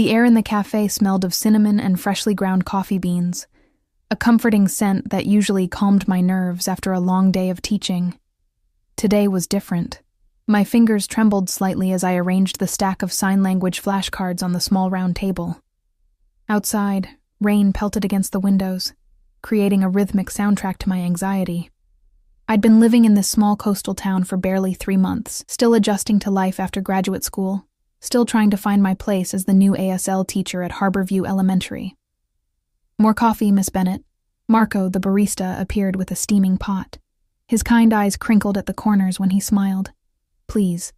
The air in the cafe smelled of cinnamon and freshly ground coffee beans, a comforting scent that usually calmed my nerves after a long day of teaching. Today was different. My fingers trembled slightly as I arranged the stack of sign language flashcards on the small round table. Outside, rain pelted against the windows, creating a rhythmic soundtrack to my anxiety. I'd been living in this small coastal town for barely 3 months, still adjusting to life after graduate school, still trying to find my place as the new ASL teacher at Harborview Elementary. "More coffee, Miss Bennett." Marco, the barista, appeared with a steaming pot. His kind eyes crinkled at the corners when he smiled. "Please.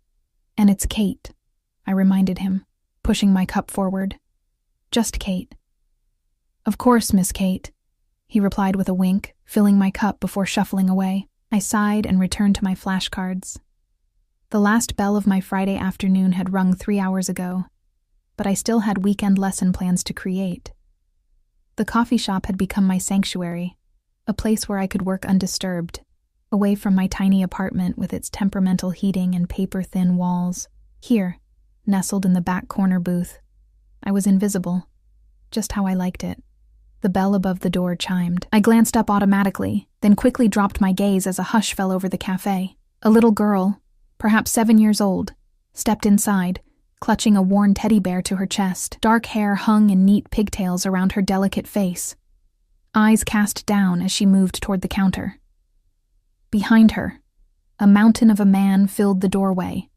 And it's Kate," I reminded him, pushing my cup forward. "Just Kate." "Of course, Miss Kate," he replied with a wink, filling my cup before shuffling away. I sighed and returned to my flashcards. The last bell of my Friday afternoon had rung 3 hours ago, but I still had weekend lesson plans to create. The coffee shop had become my sanctuary, a place where I could work undisturbed, away from my tiny apartment with its temperamental heating and paper-thin walls. Here, nestled in the back corner booth, I was invisible, just how I liked it. The bell above the door chimed. I glanced up automatically, then quickly dropped my gaze as a hush fell over the cafe. A little girl, perhaps 7 years old, stepped inside, clutching a worn teddy bear to her chest. Dark hair hung in neat pigtails around her delicate face, eyes cast down as she moved toward the counter. Behind her, a mountain of a man filled the doorway,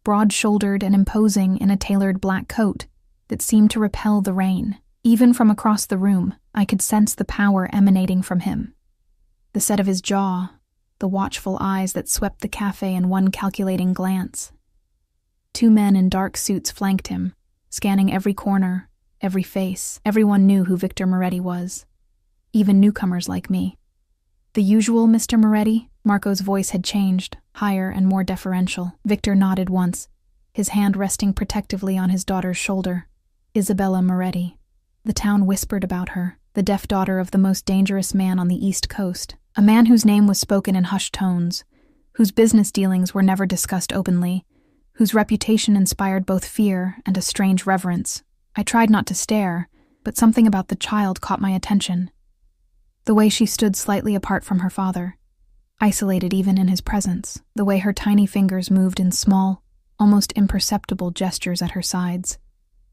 broad-shouldered and imposing in a tailored black coat that seemed to repel the rain. Even from across the room, I could sense the power emanating from him. The set of his jaw, the watchful eyes that swept the cafe in one calculating glance. 2 men in dark suits flanked him, scanning every corner, every face. Everyone knew who Victor Moretti was, even newcomers like me. "The usual Mr. Moretti?" Marco's voice had changed, higher and more deferential. Victor nodded once, his hand resting protectively on his daughter's shoulder. "Isabella Moretti." The town whispered about her, the deaf daughter of the most dangerous man on the East Coast, a man whose name was spoken in hushed tones, whose business dealings were never discussed openly, whose reputation inspired both fear and a strange reverence. I tried not to stare, but something about the child caught my attention. The way she stood slightly apart from her father, isolated even in his presence, the way her tiny fingers moved in small, almost imperceptible gestures at her sides,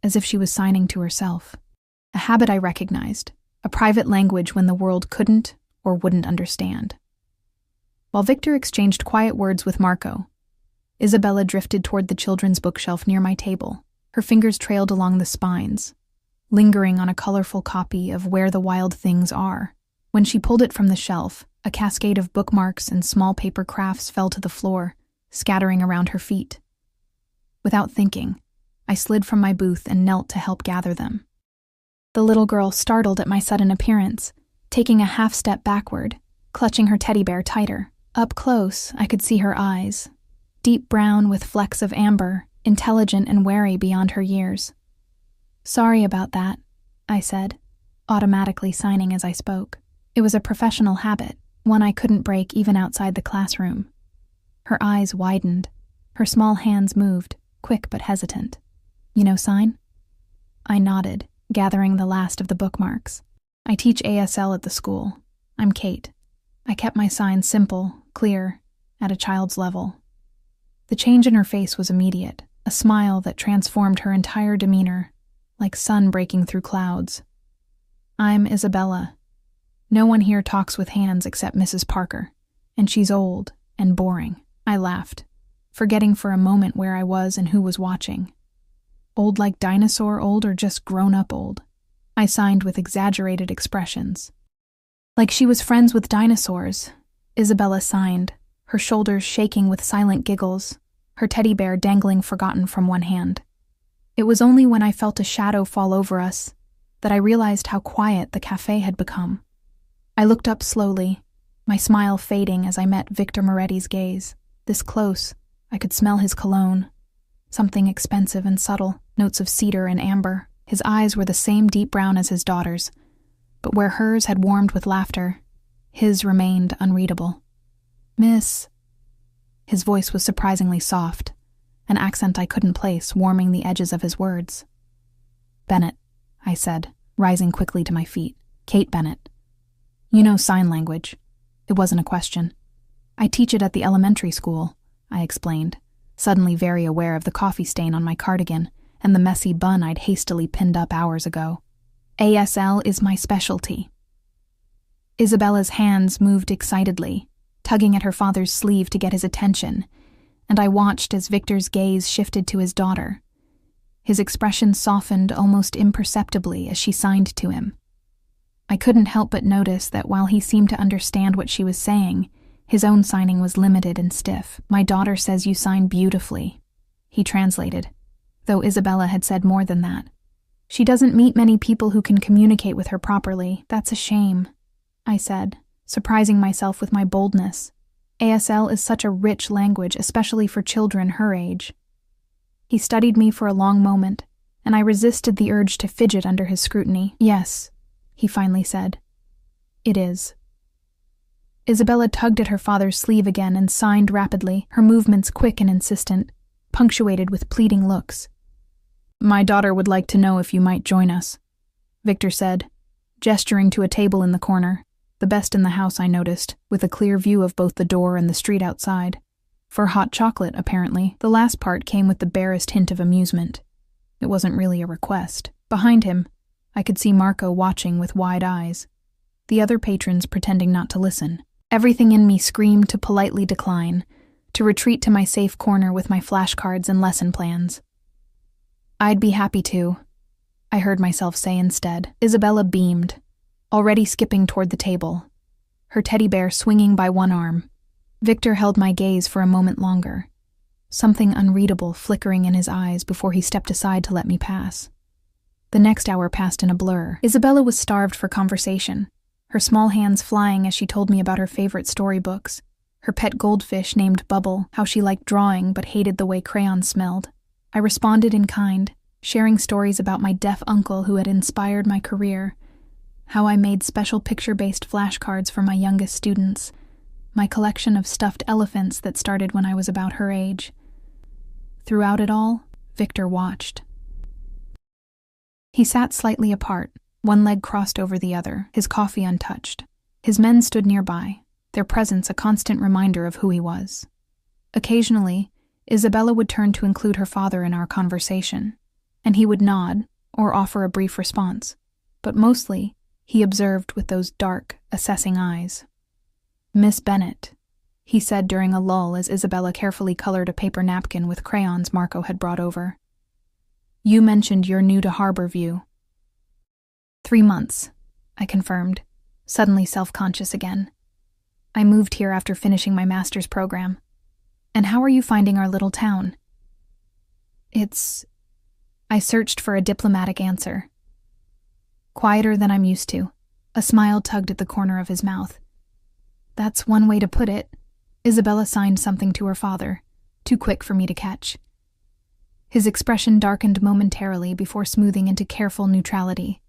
as if she was signing to herself. A habit I recognized, a private language when the world couldn't or wouldn't understand. While Victor exchanged quiet words with Marco, Isabella drifted toward the children's bookshelf near my table. Her fingers trailed along the spines, lingering on a colorful copy of Where the Wild Things Are. When she pulled it from the shelf, a cascade of bookmarks and small paper crafts fell to the floor, scattering around her feet. Without thinking, I slid from my booth and knelt to help gather them. The little girl startled at my sudden appearance, taking a half step backward, clutching her teddy bear tighter. Up close, I could see her eyes, deep brown with flecks of amber, intelligent and wary beyond her years. "Sorry about that," I said, automatically signing as I spoke. It was a professional habit, one I couldn't break even outside the classroom. Her eyes widened, her small hands moved, quick but hesitant. "You know sign?" I nodded, gathering the last of the bookmarks. "I teach ASL at the school. I'm Kate." I kept my sign simple, clear, at a child's level. The change in her face was immediate, a smile that transformed her entire demeanor, like sun breaking through clouds. "I'm Isabella. No one here talks with hands except Mrs. Parker, and she's old and boring." I laughed, forgetting for a moment where I was and who was watching. Old like dinosaur old or just grown-up old? I signed with exaggerated expressions. Like she was friends with dinosaurs, Isabella signed, her shoulders shaking with silent giggles, her teddy bear dangling forgotten from one hand. It was only when I felt a shadow fall over us that I realized how quiet the cafe had become. I looked up slowly, my smile fading as I met Victor Moretti's gaze. This close, I could smell his cologne, something expensive and subtle, notes of cedar and amber. His eyes were the same deep brown as his daughter's, but where hers had warmed with laughter, his remained unreadable. "Miss..." His voice was surprisingly soft, an accent I couldn't place, warming the edges of his words. Bennett, I said, rising quickly to my feet. Kate Bennett. You know sign language. It wasn't a question. I teach it at the elementary school, I explained, suddenly very aware of the coffee stain on my cardigan and the messy bun I'd hastily pinned up hours ago. ASL is my specialty. Isabella's hands moved excitedly, tugging at her father's sleeve to get his attention, and I watched as Victor's gaze shifted to his daughter. His expression softened almost imperceptibly as she signed to him. I couldn't help but notice that while he seemed to understand what she was saying, his own signing was limited and stiff. My daughter says you sign beautifully, he translated, though Isabella had said more than that. She doesn't meet many people who can communicate with her properly. That's a shame, I said, surprising myself with my boldness. ASL is such a rich language, especially for children her age. He studied me for a long moment, and I resisted the urge to fidget under his scrutiny. Yes, he finally said. It is. Isabella tugged at her father's sleeve again and signed rapidly, her movements quick and insistent, punctuated with pleading looks. My daughter would like to know if you might join us, Victor said, gesturing to a table in the corner, the best in the house I noticed, with a clear view of both the door and the street outside. For hot chocolate, apparently, the last part came with the barest hint of amusement. It wasn't really a request. Behind him, I could see Marco watching with wide eyes, the other patrons pretending not to listen. Everything in me screamed to politely decline, to retreat to my safe corner with my flashcards and lesson plans. I'd be happy to, I heard myself say instead. Isabella beamed, already skipping toward the table, her teddy bear swinging by one arm. Victor held my gaze for a moment longer, something unreadable flickering in his eyes before he stepped aside to let me pass. The next hour passed in a blur. Isabella was starved for conversation, her small hands flying as she told me about her favorite storybooks, her pet goldfish named Bubble, how she liked drawing but hated the way crayons smelled. I responded in kind, sharing stories about my deaf uncle who had inspired my career, how I made special picture-based flashcards for my youngest students, my collection of stuffed elephants that started when I was about her age. Throughout it all, Victor watched. He sat slightly apart, one leg crossed over the other, his coffee untouched. His men stood nearby, their presence a constant reminder of who he was. Occasionally, Isabella would turn to include her father in our conversation, and he would nod or offer a brief response, but mostly he observed with those dark, assessing eyes. Miss Bennett, he said during a lull as Isabella carefully colored a paper napkin with crayons Marco had brought over. You mentioned you're new to Harborview. 3 months, I confirmed, suddenly self-conscious again. I moved here after finishing my master's program. And how are you finding our little town? I searched for a diplomatic answer. Quieter than I'm used to. A smile tugged at the corner of his mouth. That's one way to put it. Isabella signed something to her father, too quick for me to catch. His expression darkened momentarily before smoothing into careful neutrality.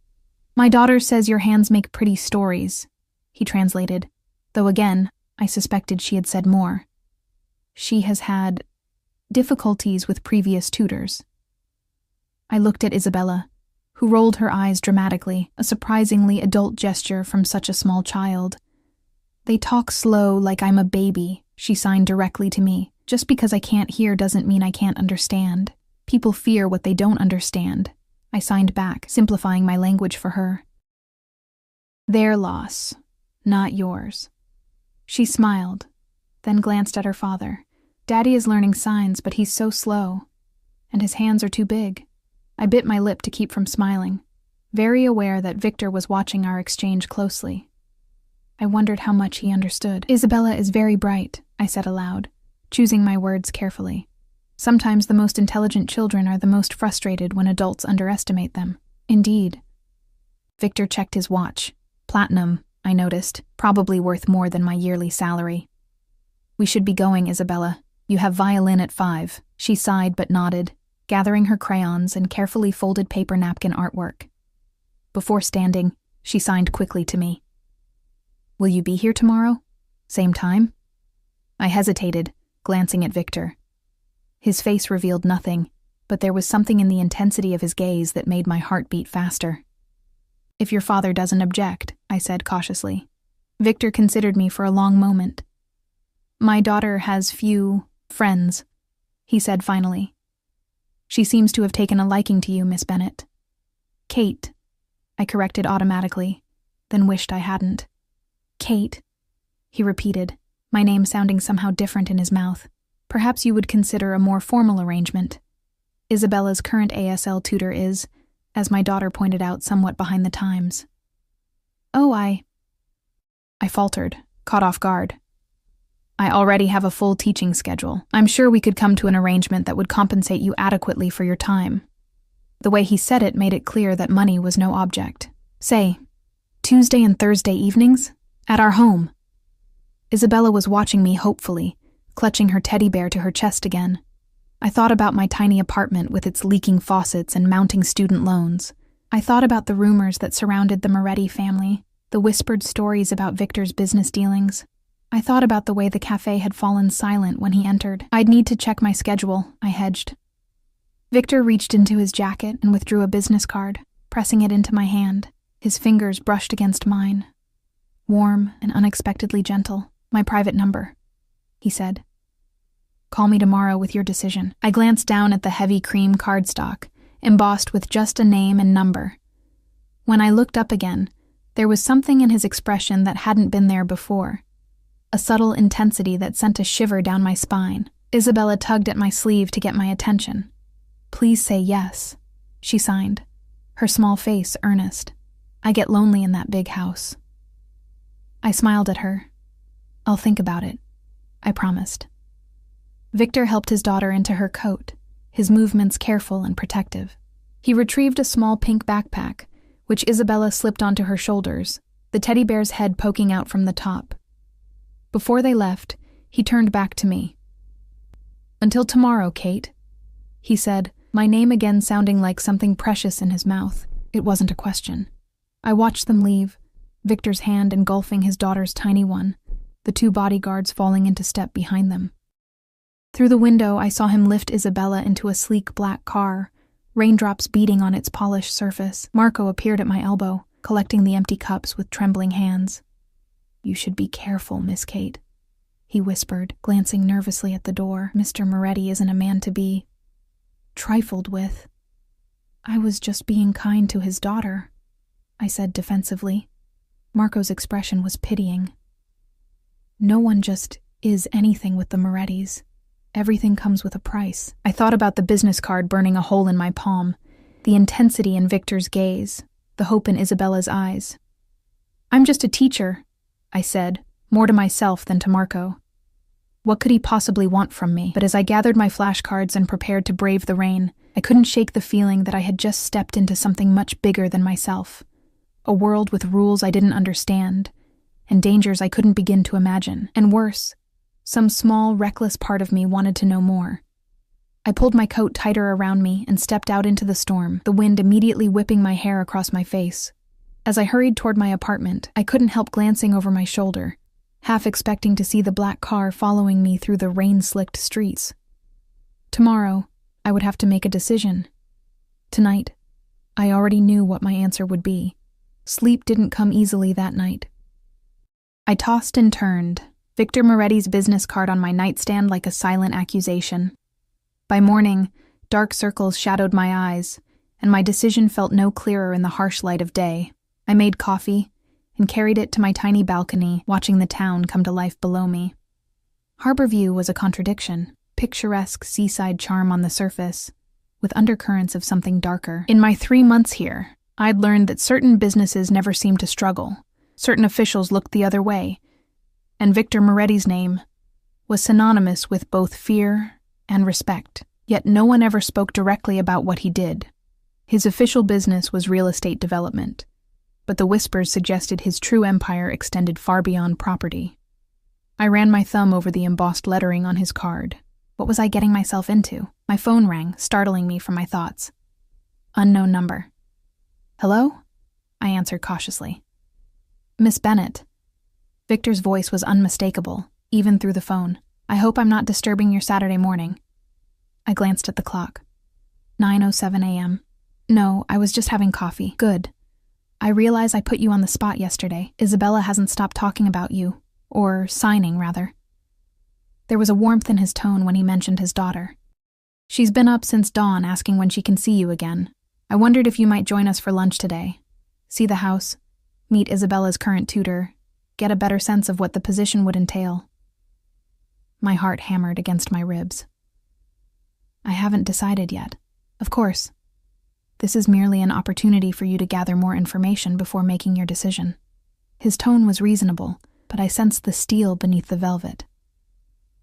My daughter says your hands make pretty stories, he translated, though again, I suspected she had said more. She has had difficulties with previous tutors. I looked at Isabella, who rolled her eyes dramatically, a surprisingly adult gesture from such a small child. They talk slow like I'm a baby, she signed directly to me. Just because I can't hear doesn't mean I can't understand. People fear what they don't understand. I signed back, simplifying my language for her. Their loss, not yours. She smiled, then glanced at her father. Daddy is learning signs, but he's so slow, and his hands are too big. I bit my lip to keep from smiling, very aware that Victor was watching our exchange closely. I wondered how much he understood. Isabella is very bright, I said aloud, choosing my words carefully. Sometimes the most intelligent children are the most frustrated when adults underestimate them. Indeed. Victor checked his watch. Platinum, I noticed, probably worth more than my yearly salary. We should be going, Isabella. You have violin at 5. She sighed but nodded, gathering her crayons and carefully folded paper napkin artwork. Before standing, she signed quickly to me. Will you be here tomorrow? Same time? I hesitated, glancing at Victor. His face revealed nothing, but there was something in the intensity of his gaze that made my heart beat faster. "If your father doesn't object," I said cautiously. Victor considered me for a long moment. "My daughter has few friends," he said finally. "She seems to have taken a liking to you, Miss Bennet." "Kate," I corrected automatically, then wished I hadn't. "Kate," he repeated, my name sounding somehow different in his mouth. "Perhaps you would consider a more formal arrangement. Isabella's current ASL tutor is, as my daughter pointed out, somewhat behind the times." "Oh, I faltered, caught off guard. "I already have a full teaching schedule. I'm sure we could come to an arrangement that would compensate you adequately for your time." The way he said it made it clear that money was no object. "Say, Tuesday and Thursday evenings? At our home." Isabella was watching me hopefully, clutching her teddy bear to her chest again. I thought about my tiny apartment with its leaking faucets and mounting student loans. I thought about the rumors that surrounded the Moretti family, the whispered stories about Victor's business dealings. I thought about the way the cafe had fallen silent when he entered. "I'd need to check my schedule," I hedged. Victor reached into his jacket and withdrew a business card, pressing it into my hand. His fingers brushed against mine. "Warm and unexpectedly gentle. My private number," he said. "Call me tomorrow with your decision." I glanced down at the heavy cream cardstock, embossed with just a name and number. When I looked up again, there was something in his expression that hadn't been there before. A subtle intensity that sent a shiver down my spine. Isabella tugged at my sleeve to get my attention. "Please say yes," she signed, her small face earnest. "I get lonely in that big house." I smiled at her. "I'll think about it," I promised. Victor helped his daughter into her coat, his movements careful and protective. He retrieved a small pink backpack, which Isabella slipped onto her shoulders, the teddy bear's head poking out from the top. Before they left, he turned back to me. "Until tomorrow, Kate," he said, my name again sounding like something precious in his mouth. It wasn't a question. I watched them leave, Victor's hand engulfing his daughter's tiny one, the two bodyguards falling into step behind them. Through the window, I saw him lift Isabella into a sleek black car, raindrops beating on its polished surface. Marco appeared at my elbow, collecting the empty cups with trembling hands. "You should be careful, Miss Kate," he whispered, glancing nervously at the door. "Mr. Moretti isn't a man to be trifled with." "I was just being kind to his daughter," I said defensively. Marco's expression was pitying. "No one just is anything with the Morettis. Everything comes with a price." I thought about the business card burning a hole in my palm, the intensity in Victor's gaze, the hope in Isabella's eyes. "I'm just a teacher," I said, more to myself than to Marco. What could he possibly want from me? But as I gathered my flashcards and prepared to brave the rain, I couldn't shake the feeling that I had just stepped into something much bigger than myself. A world with rules I didn't understand, and dangers I couldn't begin to imagine. And worse, some small, reckless part of me wanted to know more. I pulled my coat tighter around me and stepped out into the storm, the wind immediately whipping my hair across my face. As I hurried toward my apartment, I couldn't help glancing over my shoulder, half expecting to see the black car following me through the rain-slicked streets. Tomorrow, I would have to make a decision. Tonight, I already knew what my answer would be. Sleep didn't come easily that night. I tossed and turned, Victor Moretti's business card on my nightstand like a silent accusation. By morning, dark circles shadowed my eyes, and my decision felt no clearer in the harsh light of day. I made coffee and carried it to my tiny balcony, watching the town come to life below me. Harborview was a contradiction, picturesque seaside charm on the surface, with undercurrents of something darker. In my 3 months here, I'd learned that certain businesses never seemed to struggle, certain officials looked the other way, and Victor Moretti's name was synonymous with both fear and respect. Yet no one ever spoke directly about what he did. His official business was real estate development, but the whispers suggested his true empire extended far beyond property. I ran my thumb over the embossed lettering on his card. What was I getting myself into? My phone rang, startling me from my thoughts. Unknown number. "Hello?" I answered cautiously. "Miss Bennet." Victor's voice was unmistakable, even through the phone. "I hope I'm not disturbing your Saturday morning." I glanced at the clock. 9:07 a.m. No, I was just having coffee. Good. I realize I put you on the spot yesterday. Isabella hasn't stopped talking about you. Or signing, rather. There was a warmth in his tone when he mentioned his daughter. She's been up since dawn asking when she can see you again. I wondered if you might join us for lunch today. See the house, meet Isabella's current tutor, get a better sense of what the position would entail. My heart hammered against my ribs. I haven't decided yet. Of course. This is merely an opportunity for you to gather more information before making your decision. His tone was reasonable, but I sensed the steel beneath the velvet.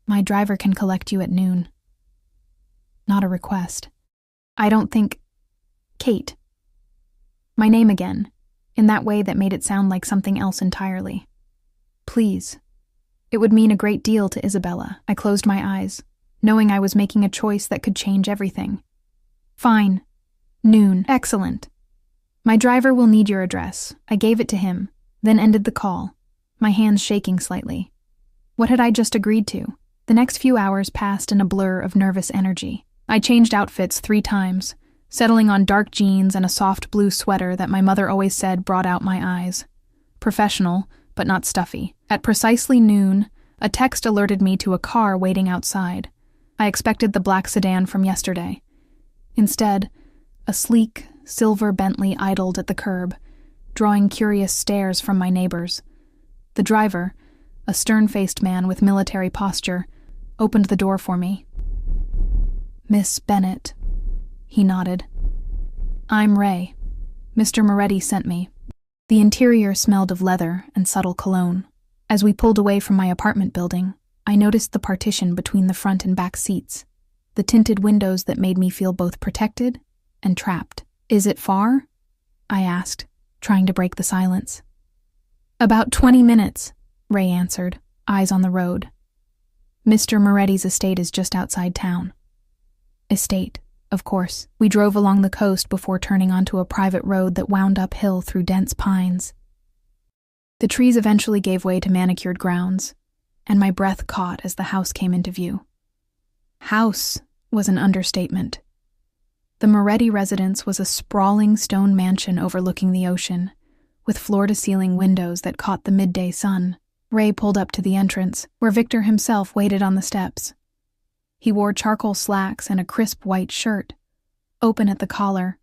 My driver can collect you at noon. Not a request. I don't think... Kate. My name again, in that way that made it sound like something else entirely. Please. It would mean a great deal to Isabella. I closed my eyes, knowing I was making a choice that could change everything. Fine. Noon. Excellent. My driver will need your address. I gave it to him, then ended the call, my hands shaking slightly. What had I just agreed to? The next few hours passed in a blur of nervous energy. I changed outfits 3 times, settling on dark jeans and a soft blue sweater that my mother always said brought out my eyes. Professional, but not stuffy. At precisely noon, a text alerted me to a car waiting outside. I expected the black sedan from yesterday. Instead, a sleek, silver Bentley idled at the curb, drawing curious stares from my neighbors. The driver, a stern-faced man with military posture, opened the door for me. Miss Bennett, he nodded. I'm Ray. Mr. Moretti sent me. The interior smelled of leather and subtle cologne. As we pulled away from my apartment building, I noticed the partition between the front and back seats, the tinted windows that made me feel both protected and trapped. Is it far? I asked, trying to break the silence. About 20 minutes, Ray answered, eyes on the road. Mr. Moretti's estate is just outside town. Estate, of course. We drove along the coast before turning onto a private road that wound uphill through dense pines. The trees eventually gave way to manicured grounds, and my breath caught as the house came into view. House was an understatement. The Moretti residence was a sprawling stone mansion overlooking the ocean, with floor-to-ceiling windows that caught the midday sun. Ray pulled up to the entrance, where Victor himself waited on the steps. He wore charcoal slacks and a crisp white shirt, open at the collar,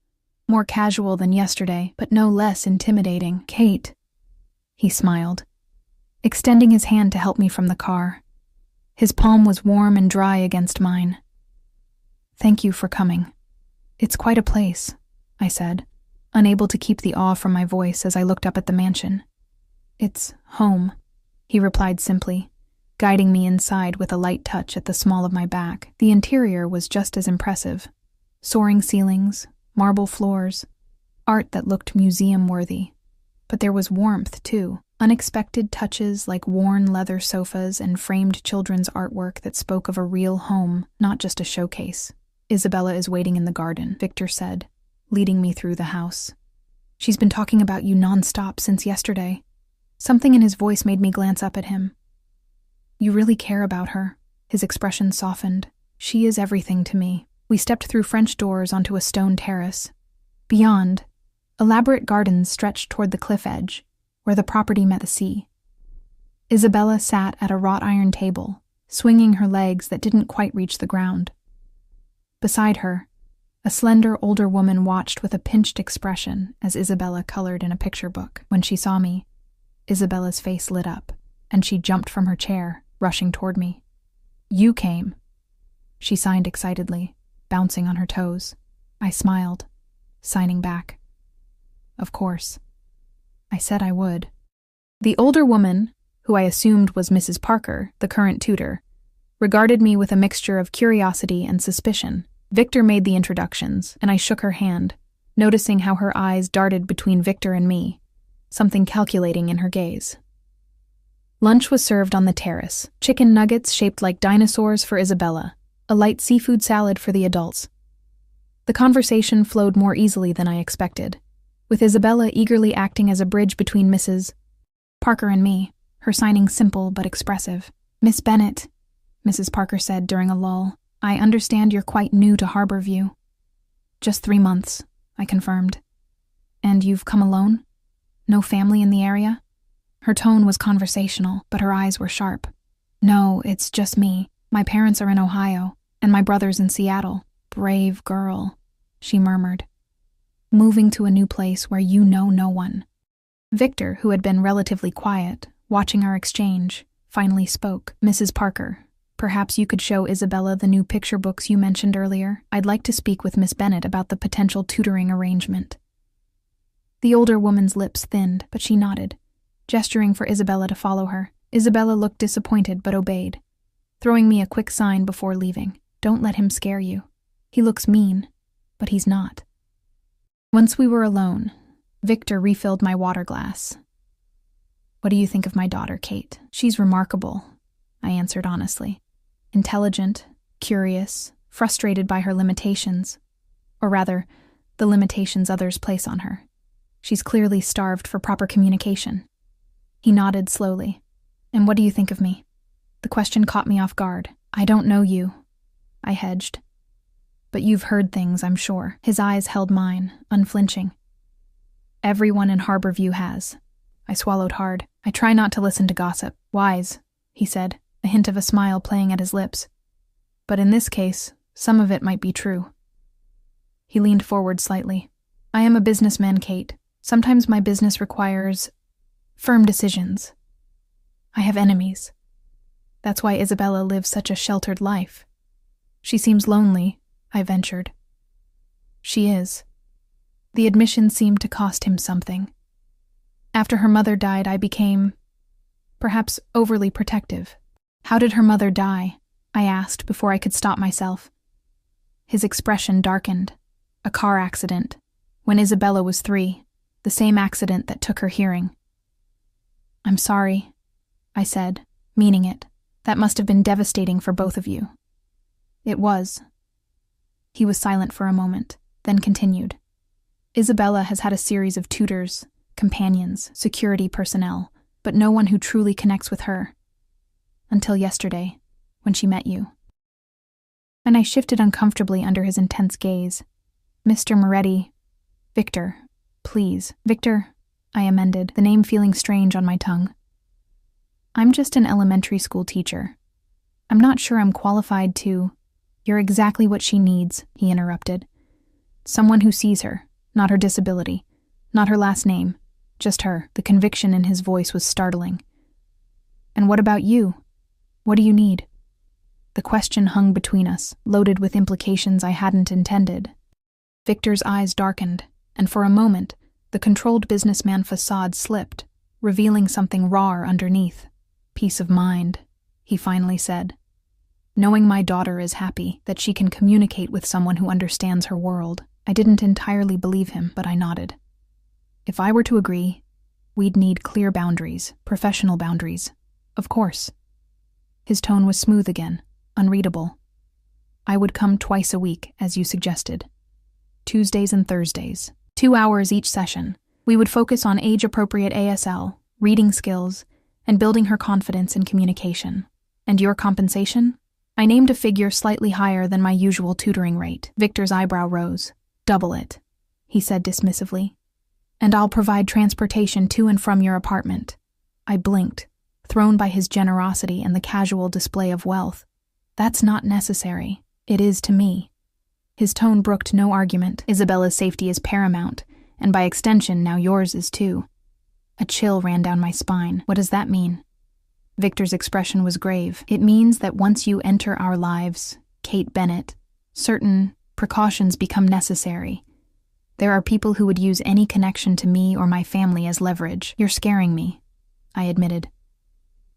more casual than yesterday, but no less intimidating. Kate, he smiled, extending his hand to help me from the car. His palm was warm and dry against mine. Thank you for coming. It's quite a place, I said, unable to keep the awe from my voice as I looked up at the mansion. It's home, he replied simply, guiding me inside with a light touch at the small of my back. The interior was just as impressive. Soaring ceilings, marble floors, art that looked museum-worthy. But there was warmth, too. Unexpected touches like worn leather sofas and framed children's artwork that spoke of a real home, not just a showcase. Isabella is waiting in the garden, Victor said, leading me through the house. She's been talking about you nonstop since yesterday. Something in his voice made me glance up at him. You really care about her. His expression softened. She is everything to me. We stepped through French doors onto a stone terrace. Beyond, elaborate gardens stretched toward the cliff edge, where the property met the sea. Isabella sat at a wrought iron table, swinging her legs that didn't quite reach the ground. Beside her, a slender older woman watched with a pinched expression as Isabella colored in a picture book. When she saw me, Isabella's face lit up, and she jumped from her chair, rushing toward me. You came, she signed excitedly, bouncing on her toes. I smiled, signing back. Of course. I said I would. The older woman, who I assumed was Mrs. Parker, the current tutor, regarded me with a mixture of curiosity and suspicion. Victor made the introductions, and I shook her hand, noticing how her eyes darted between Victor and me, something calculating in her gaze. Lunch was served on the terrace, chicken nuggets shaped like dinosaurs for Isabella, a light seafood salad for the adults. The conversation flowed more easily than I expected, with Isabella eagerly acting as a bridge between Mrs. Parker and me, her signing simple but expressive. Miss Bennett, Mrs. Parker said during a lull, I understand you're quite new to Harborview. Just 3 months, I confirmed. And you've come alone? No family in the area? Her tone was conversational, but her eyes were sharp. No, it's just me. My parents are in Ohio, and my brother's in Seattle. Brave girl, she murmured. Moving to a new place where you know no one. Victor, who had been relatively quiet, watching our exchange, finally spoke. Mrs. Parker, perhaps you could show Isabella the new picture books you mentioned earlier. I'd like to speak with Miss Bennett about the potential tutoring arrangement. The older woman's lips thinned, but she nodded, gesturing for Isabella to follow her. Isabella looked disappointed but obeyed, throwing me a quick sign before leaving. Don't let him scare you. He looks mean, but he's not. Once we were alone, Victor refilled my water glass. What do you think of my daughter, Kate? She's remarkable, I answered honestly. Intelligent, curious, frustrated by her limitations, or rather, the limitations others place on her. She's clearly starved for proper communication. He nodded slowly. And what do you think of me? The question caught me off guard. I don't know you, I hedged. But you've heard things, I'm sure. His eyes held mine, unflinching. Everyone in Harborview has. I swallowed hard. I try not to listen to gossip. Wise, he said, a hint of a smile playing at his lips. But in this case, some of it might be true. He leaned forward slightly. I am a businessman, Kate. Sometimes my business requires firm decisions. I have enemies. That's why Isabella lives such a sheltered life. She seems lonely, I ventured. She is. The admission seemed to cost him something. After her mother died, I became, perhaps, overly protective. How did her mother die? I asked before I could stop myself. His expression darkened. A car accident. When Isabella was 3, the same accident that took her hearing. I'm sorry, I said, meaning it. That must have been devastating for both of you. It was. He was silent for a moment, then continued. Isabella has had a series of tutors, companions, security personnel, but no one who truly connects with her. Until yesterday, when she met you. And I shifted uncomfortably under his intense gaze. Mr. Moretti. Victor, please. Victor, I amended, the name feeling strange on my tongue. I'm just an elementary school teacher. I'm not sure I'm qualified to... You're exactly what she needs, he interrupted. Someone who sees her, not her disability, not her last name, just her. The conviction in his voice was startling. And what about you? What do you need? The question hung between us, loaded with implications I hadn't intended. Victor's eyes darkened, and for a moment, the controlled businessman facade slipped, revealing something raw underneath. Peace of mind, he finally said. Knowing my daughter is happy, that she can communicate with someone who understands her world. I didn't entirely believe him, but I nodded. If I were to agree, we'd need clear boundaries, professional boundaries. Of course. His tone was smooth again, unreadable. I would come twice a week, as you suggested. Tuesdays and Thursdays. 2 hours each session. We would focus on age-appropriate ASL, reading skills, and building her confidence in communication. And your compensation? I named a figure slightly higher than my usual tutoring rate. Victor's eyebrow rose. Double it, he said dismissively. And I'll provide transportation to and from your apartment. I blinked, thrown by his generosity and the casual display of wealth. That's not necessary. It is to me. His tone brooked no argument. Isabella's safety is paramount, and by extension, now yours is too. A chill ran down my spine. What does that mean? Victor's expression was grave. It means that once you enter our lives, Kate Bennett, certain precautions become necessary. There are people who would use any connection to me or my family as leverage. You're scaring me, I admitted.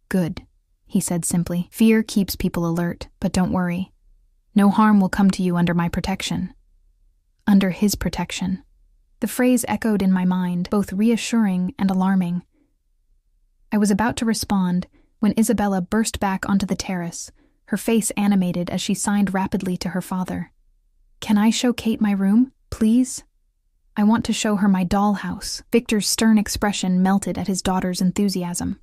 Good, he said simply. Fear keeps people alert, but don't worry. No harm will come to you under my protection. Under his protection. The phrase echoed in my mind, both reassuring and alarming. I was about to respond when Isabella burst back onto the terrace, her face animated as she signed rapidly to her father. Can I show Kate my room, please? I want to show her my dollhouse. Victor's stern expression melted at his daughter's enthusiasm.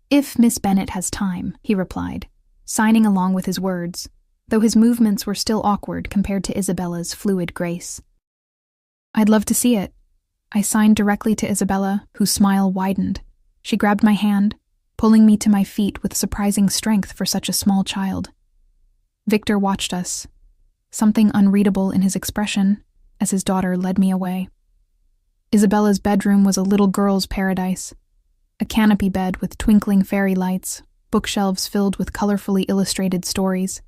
If Miss Bennett has time, he replied, signing along with his words. though his movements were still awkward compared to Isabella's fluid grace. "I'd love to see it." I signed directly to Isabella, whose smile widened. She grabbed my hand, pulling me to my feet with surprising strength for such a small child. Victor watched us, something unreadable in his expression, as his daughter led me away. Isabella's bedroom was a little girl's paradise. A canopy bed with twinkling fairy lights, bookshelves filled with colorfully illustrated stories,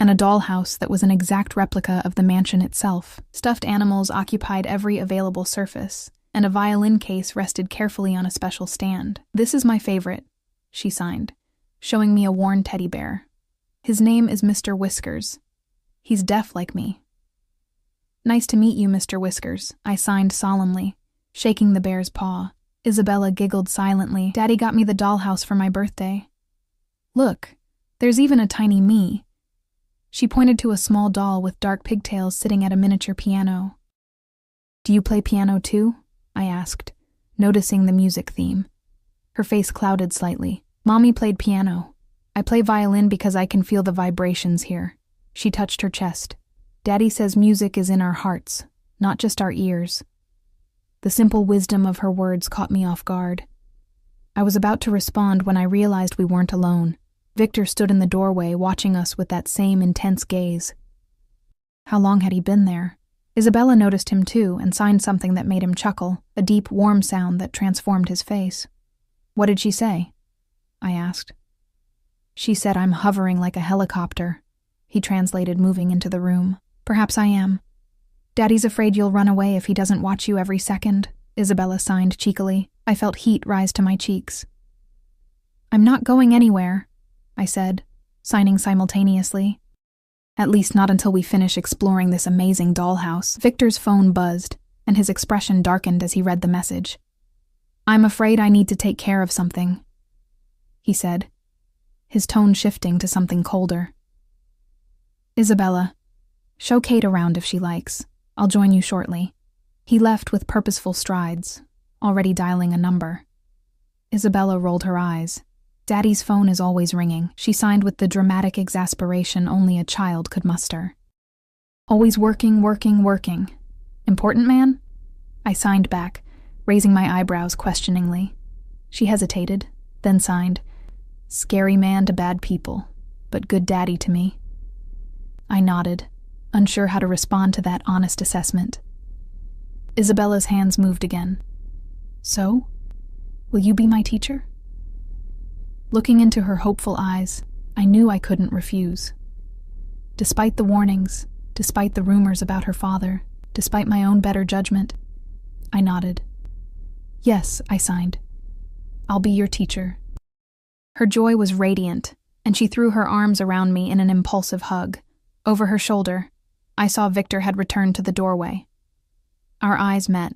and a dollhouse that was an exact replica of the mansion itself. Stuffed animals occupied every available surface, and a violin case rested carefully on a special stand. "This is my favorite," she signed, showing me a worn teddy bear. "His name is Mr. Whiskers. He's deaf like me." "Nice to meet you, Mr. Whiskers," I signed solemnly, shaking the bear's paw. Isabella giggled silently. "Daddy got me the dollhouse for my birthday. Look, there's even a tiny me." She pointed to a small doll with dark pigtails sitting at a miniature piano. "Do you play piano too?" I asked, noticing the music theme. Her face clouded slightly. "Mommy played piano. I play violin because I can feel the vibrations here." She touched her chest. "Daddy says music is in our hearts, not just our ears." The simple wisdom of her words caught me off guard. I was about to respond when I realized we weren't alone. Victor stood in the doorway, watching us with that same intense gaze. How long had he been there? Isabella noticed him too and signed something that made him chuckle, a deep, warm sound that transformed his face. "What did she say?" I asked. "She said I'm hovering like a helicopter," he translated, moving into the room. "Perhaps I am." "Daddy's afraid you'll run away if he doesn't watch you every second," Isabella signed cheekily. I felt heat rise to my cheeks. "I'm not going anywhere," I said, signing simultaneously. "At least not until we finish exploring this amazing dollhouse." Victor's phone buzzed, and his expression darkened as he read the message. "I'm afraid I need to take care of something," he said, his tone shifting to something colder. "Isabella, show Kate around if she likes. I'll join you shortly." He left with purposeful strides, already dialing a number. Isabella rolled her eyes. "Daddy's phone is always ringing," she signed with the dramatic exasperation only a child could muster. "Always working, working, working. Important man?" I signed back, raising my eyebrows questioningly. She hesitated, then signed, "Scary man to bad people, but good daddy to me." I nodded, unsure how to respond to that honest assessment. Isabella's hands moved again. "So, will you be my teacher?" Looking into her hopeful eyes, I knew I couldn't refuse. Despite the warnings, despite the rumors about her father, despite my own better judgment, I nodded. "Yes," I signed. "I'll be your teacher." Her joy was radiant, and she threw her arms around me in an impulsive hug. Over her shoulder, I saw Victor had returned to the doorway. Our eyes met,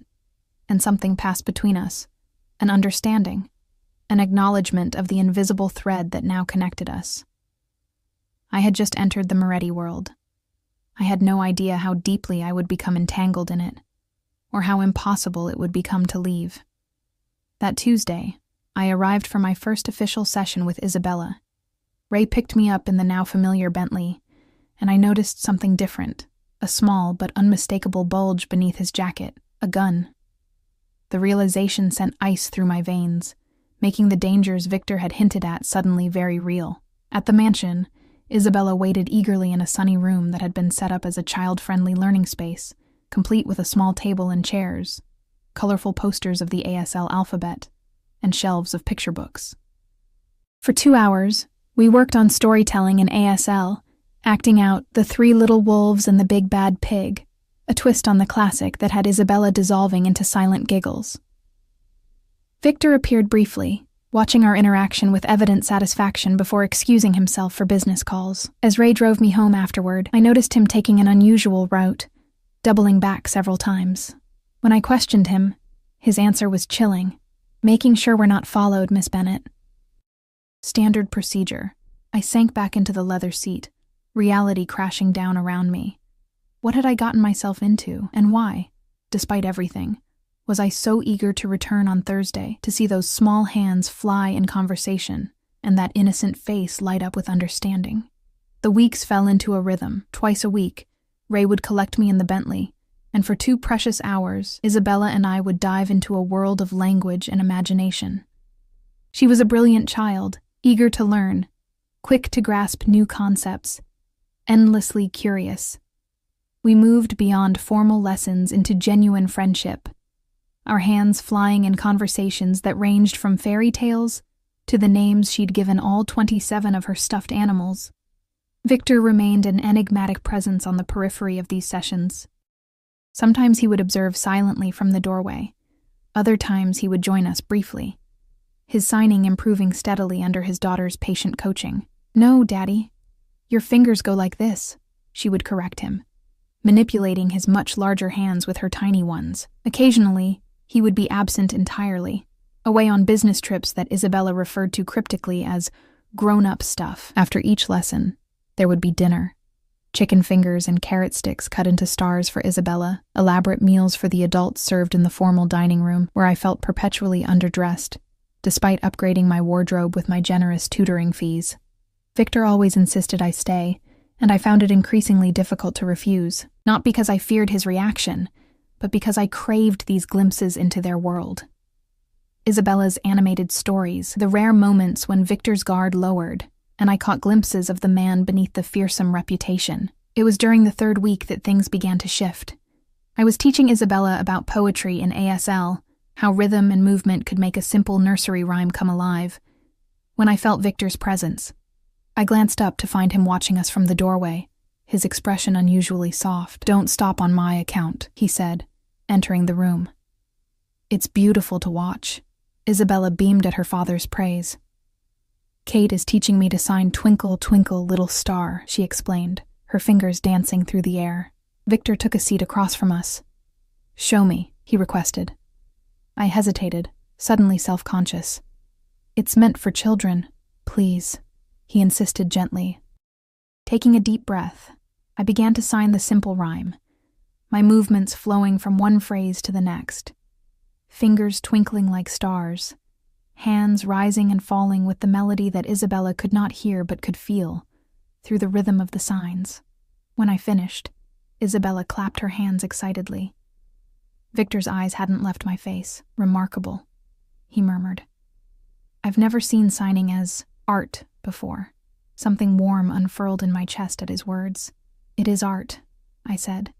and something passed between us, an understanding, an acknowledgement of the invisible thread that now connected us. I had just entered the Moretti world. I had no idea how deeply I would become entangled in it, or how impossible it would become to leave. That Tuesday, I arrived for my first official session with Isabella. Ray picked me up in the now familiar Bentley, and I noticed something different, a small but unmistakable bulge beneath his jacket, a gun. The realization sent ice through my veins, making the dangers Victor had hinted at suddenly very real. At the mansion, Isabella waited eagerly in a sunny room that had been set up as a child-friendly learning space, complete with a small table and chairs, colorful posters of the ASL alphabet, and shelves of picture books. For 2 hours, we worked on storytelling in ASL, acting out The Three Little Wolves and the Big Bad Pig, a twist on the classic that had Isabella dissolving into silent giggles. Victor appeared briefly, watching our interaction with evident satisfaction before excusing himself for business calls. As Ray drove me home afterward, I noticed him taking an unusual route, doubling back several times. When I questioned him, his answer was chilling. "Making sure we're not followed, Miss Bennett." Standard procedure. I sank back into the leather seat, reality crashing down around me. What had I gotten myself into, and why, despite everything, was I so eager to return on Thursday to see those small hands fly in conversation and that innocent face light up with understanding? The weeks fell into a rhythm. Twice a week, Ray would collect me in the Bentley, and for 2 precious hours, Isabella and I would dive into a world of language and imagination. She was a brilliant child, eager to learn, quick to grasp new concepts, endlessly curious. We moved beyond formal lessons into genuine friendship, our hands flying in conversations that ranged from fairy tales to the names she'd given all 27 of her stuffed animals. Victor remained an enigmatic presence on the periphery of these sessions. Sometimes he would observe silently from the doorway. Other times he would join us briefly, his signing improving steadily under his daughter's patient coaching. "No, Daddy, your fingers go like this," she would correct him, manipulating his much larger hands with her tiny ones. Occasionally, he would be absent entirely, away on business trips that Isabella referred to cryptically as grown-up stuff. After each lesson, there would be dinner. Chicken fingers and carrot sticks cut into stars for Isabella, elaborate meals for the adults served in the formal dining room where I felt perpetually underdressed, despite upgrading my wardrobe with my generous tutoring fees. Victor always insisted I stay, and I found it increasingly difficult to refuse, not because I feared his reaction, but because I craved these glimpses into their world. Isabella's animated stories, the rare moments when Victor's guard lowered, and I caught glimpses of the man beneath the fearsome reputation. It was during the 3rd week that things began to shift. I was teaching Isabella about poetry in ASL, how rhythm and movement could make a simple nursery rhyme come alive. When I felt Victor's presence, I glanced up to find him watching us from the doorway, his expression unusually soft. "Don't stop on my account," he said, entering the room. "It's beautiful to watch." Isabella beamed at her father's praise. "Kate is teaching me to sign Twinkle, Twinkle, Little Star," she explained, her fingers dancing through the air. Victor took a seat across from us. "Show me," he requested. I hesitated, suddenly self-conscious. "It's meant for children. Please," he insisted gently. Taking a deep breath, I began to sign the simple rhyme, my movements flowing from one phrase to the next, fingers twinkling like stars, hands rising and falling with the melody that Isabella could not hear but could feel, through the rhythm of the signs. When I finished, Isabella clapped her hands excitedly. Victor's eyes hadn't left my face. "Remarkable," he murmured. "I've never seen signing as art before." Something warm unfurled in my chest at his words. "It is art," I said.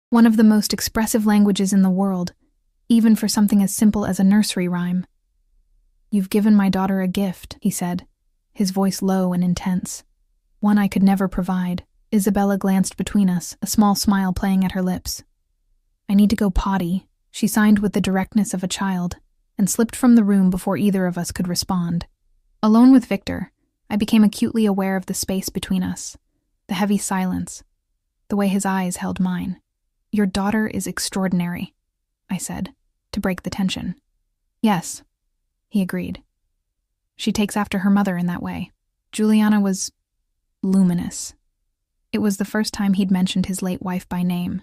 "One of the most expressive languages in the world, even for something as simple as a nursery rhyme." "You've given my daughter a gift," he said, his voice low and intense. "One I could never provide." Isabella glanced between us, a small smile playing at her lips. "I need to go potty," she signed with the directness of a child, and slipped from the room before either of us could respond. Alone with Victor, I became acutely aware of the space between us, the heavy silence, the way his eyes held mine. "Your daughter is extraordinary," I said, to break the tension. "Yes," he agreed. "She takes after her mother in that way." Juliana was luminous. It was the first time he'd mentioned his late wife by name.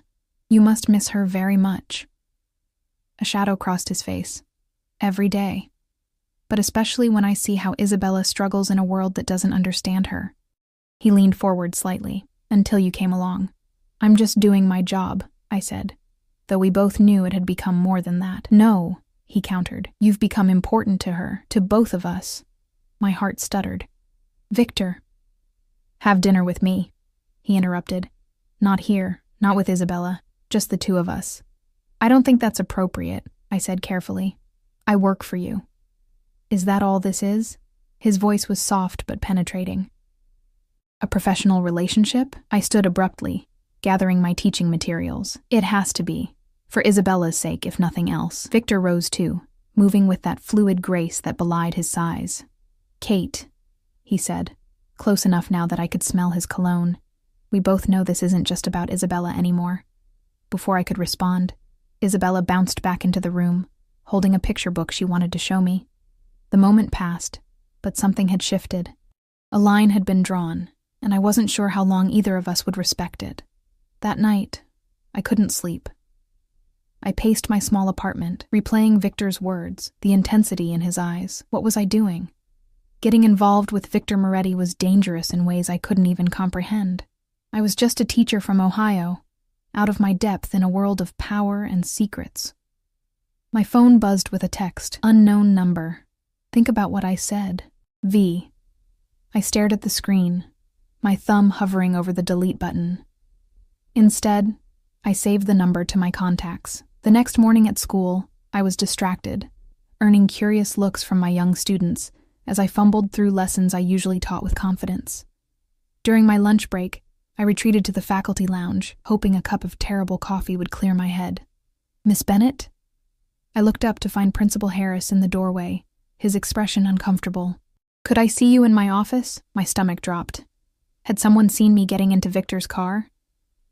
"You must miss her very much." A shadow crossed his face. "Every day. But especially when I see how Isabella struggles in a world that doesn't understand her." He leaned forward slightly. "Until you came along." "I'm just doing my job," I said, though we both knew it had become more than that. "No," he countered. "You've become important to her, to both of us." My heart stuttered. "Victor." "Have dinner with me," he interrupted. "Not here, not with Isabella, just the 2 of us." "I don't think that's appropriate," I said carefully. "I work for you." "Is that all this is?" His voice was soft but penetrating. "A professional relationship?" I stood abruptly, gathering my teaching materials. "It has to be, for Isabella's sake if nothing else." Victor rose too, moving with that fluid grace that belied his size. "Kate," he said, close enough now that I could smell his cologne. "We both know this isn't just about Isabella anymore." Before I could respond, Isabella bounced back into the room, holding a picture book she wanted to show me. The moment passed, but something had shifted. A line had been drawn, and I wasn't sure how long either of us would respect it. That night, I couldn't sleep. I paced my small apartment, replaying Victor's words, the intensity in his eyes. What was I doing? Getting involved with Victor Moretti was dangerous in ways I couldn't even comprehend. I was just a teacher from Ohio, out of my depth in a world of power and secrets. My phone buzzed with a text, unknown number. Think about what I said. V. I stared at the screen, my thumb hovering over the delete button. Instead, I saved the number to my contacts. The next morning at school, I was distracted, earning curious looks from my young students as I fumbled through lessons I usually taught with confidence. During my lunch break, I retreated to the faculty lounge, hoping a cup of terrible coffee would clear my head. "Miss Bennett?" I looked up to find Principal Harris in the doorway, his expression uncomfortable. "Could I see you in my office?" My stomach dropped. Had someone seen me getting into Victor's car?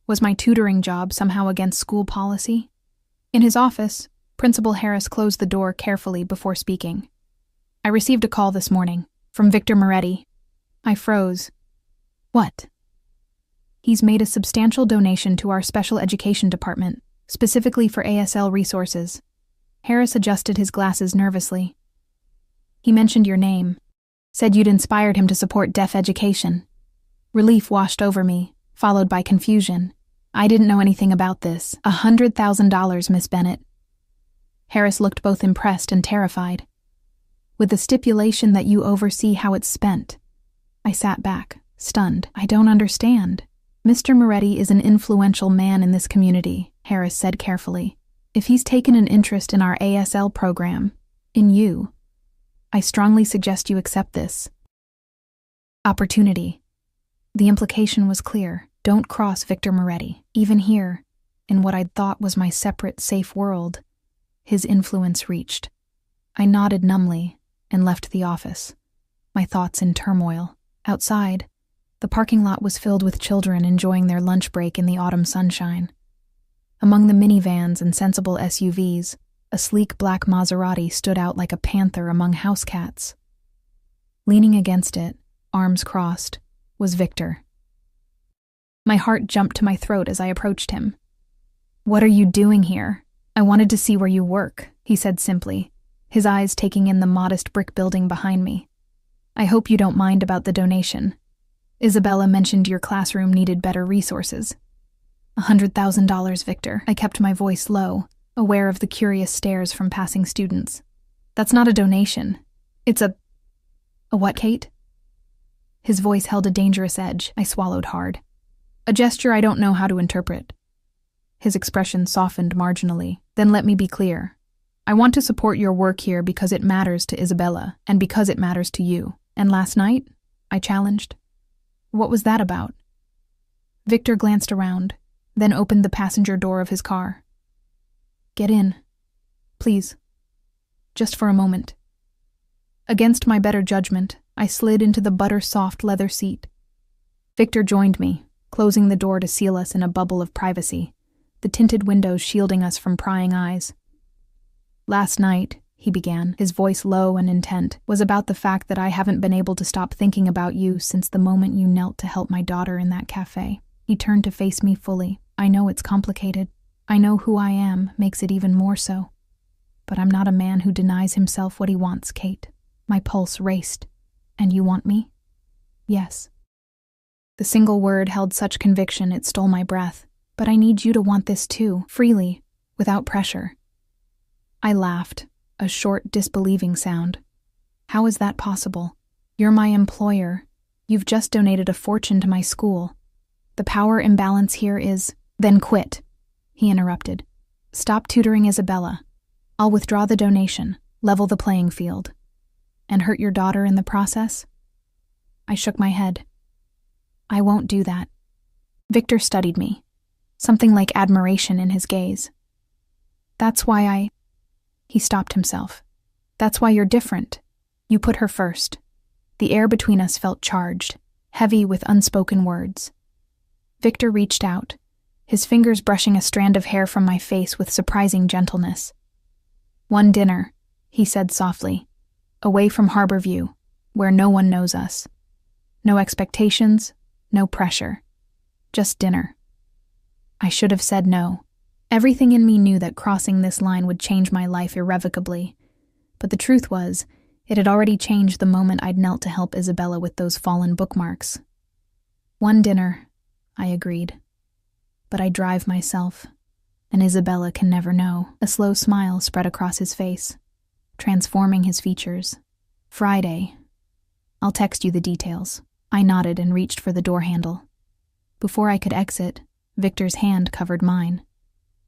Was my tutoring job somehow against school policy? In his office, Principal Harris closed the door carefully before speaking. "I received a call this morning, from Victor Moretti." I froze. "What?" "He's made a substantial donation to our special education department, specifically for ASL resources." Harris adjusted his glasses nervously. "He mentioned your name, said you'd inspired him to support deaf education." Relief washed over me, followed by confusion. "I didn't know anything about this. $100,000, Miss Bennett." Harris looked both impressed and terrified. "With the stipulation that you oversee how it's spent." I sat back, stunned. "I don't understand." "Mr. Moretti is an influential man in this community," Harris said carefully. "If he's taken an interest in our ASL program, in you, I strongly suggest you accept this opportunity." The implication was clear. Don't cross Victor Moretti. Even here, in what I'd thought was my separate, safe world, his influence reached. I nodded numbly and left the office, my thoughts in turmoil. Outside, the parking lot was filled with children enjoying their lunch break in the autumn sunshine. Among the minivans and sensible SUVs, a sleek black Maserati stood out like a panther among house cats. Leaning against it, arms crossed, was Victor. My heart jumped to my throat as I approached him. "What are you doing here?" "I wanted to see where you work," he said simply, his eyes taking in the modest brick building behind me. "I hope you don't mind about the donation. Isabella mentioned your classroom needed better resources." $100,000, Victor. I kept my voice low, aware of the curious stares from passing students. "That's not a donation. It's a what, Kate?" His voice held a dangerous edge. I swallowed hard. "A gesture I don't know how to interpret." His expression softened marginally. "Then let me be clear. I want to support your work here because it matters to Isabella, and because it matters to you." "And last night?" I challenged. "What was that about?" Victor glanced around, then opened the passenger door of his car. "Get in. Please. Just for a moment." Against my better judgment, I slid into the butter-soft leather seat. Victor joined me, closing the door to seal us in a bubble of privacy, the tinted windows shielding us from prying eyes. "Last night," he began, his voice low and intent, "was about the fact that I haven't been able to stop thinking about you since the moment you knelt to help my daughter in that cafe." He turned to face me fully. "I know it's complicated. I know who I am makes it even more so. But I'm not a man who denies himself what he wants, Kate." My pulse raced. "And you want me?" "Yes." The single word held such conviction it stole my breath. "But I need you to want this too, freely, without pressure." I laughed, a short, disbelieving sound. "How is that possible? You're my employer. You've just donated a fortune to my school. The power imbalance here is—" "Then quit," he interrupted. "Stop tutoring Isabella. I'll withdraw the donation, level the playing field. And hurt your daughter in the process?" I shook my head. "I won't do that." Victor studied me, something like admiration in his gaze. "That's why I—" He stopped himself. "That's why you're different. You put her first." The air between us felt charged, heavy with unspoken words. Victor reached out, his fingers brushing a strand of hair from my face with surprising gentleness. "One dinner," he said softly, "away from Harborview, where no one knows us. No expectations, no pressure. Just dinner." I should have said no. Everything in me knew that crossing this line would change my life irrevocably. But the truth was, It had already changed the moment I'd knelt to help Isabella with those fallen bookmarks. One dinner, I agreed. But I drive myself, and Isabella can never know. A slow smile spread across his face, transforming his features. Friday. I'll text you the details. I nodded and reached for the door handle. Before I could exit, Victor's hand covered mine.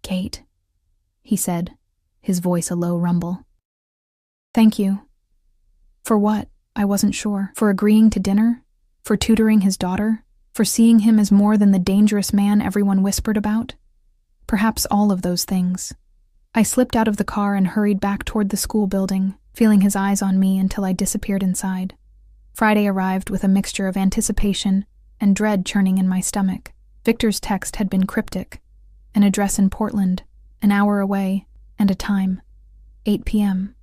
Kate, he said, his voice a low rumble. Thank you. For what? I wasn't sure. For agreeing to dinner? For tutoring his daughter? For seeing him as more than the dangerous man everyone whispered about? Perhaps all of those things. I slipped out of the car and hurried back toward the school building, feeling his eyes on me until I disappeared inside. Friday arrived with a mixture of anticipation and dread churning in my stomach. Victor's text had been cryptic. An address in Portland, an hour away, and a time. 8 p.m.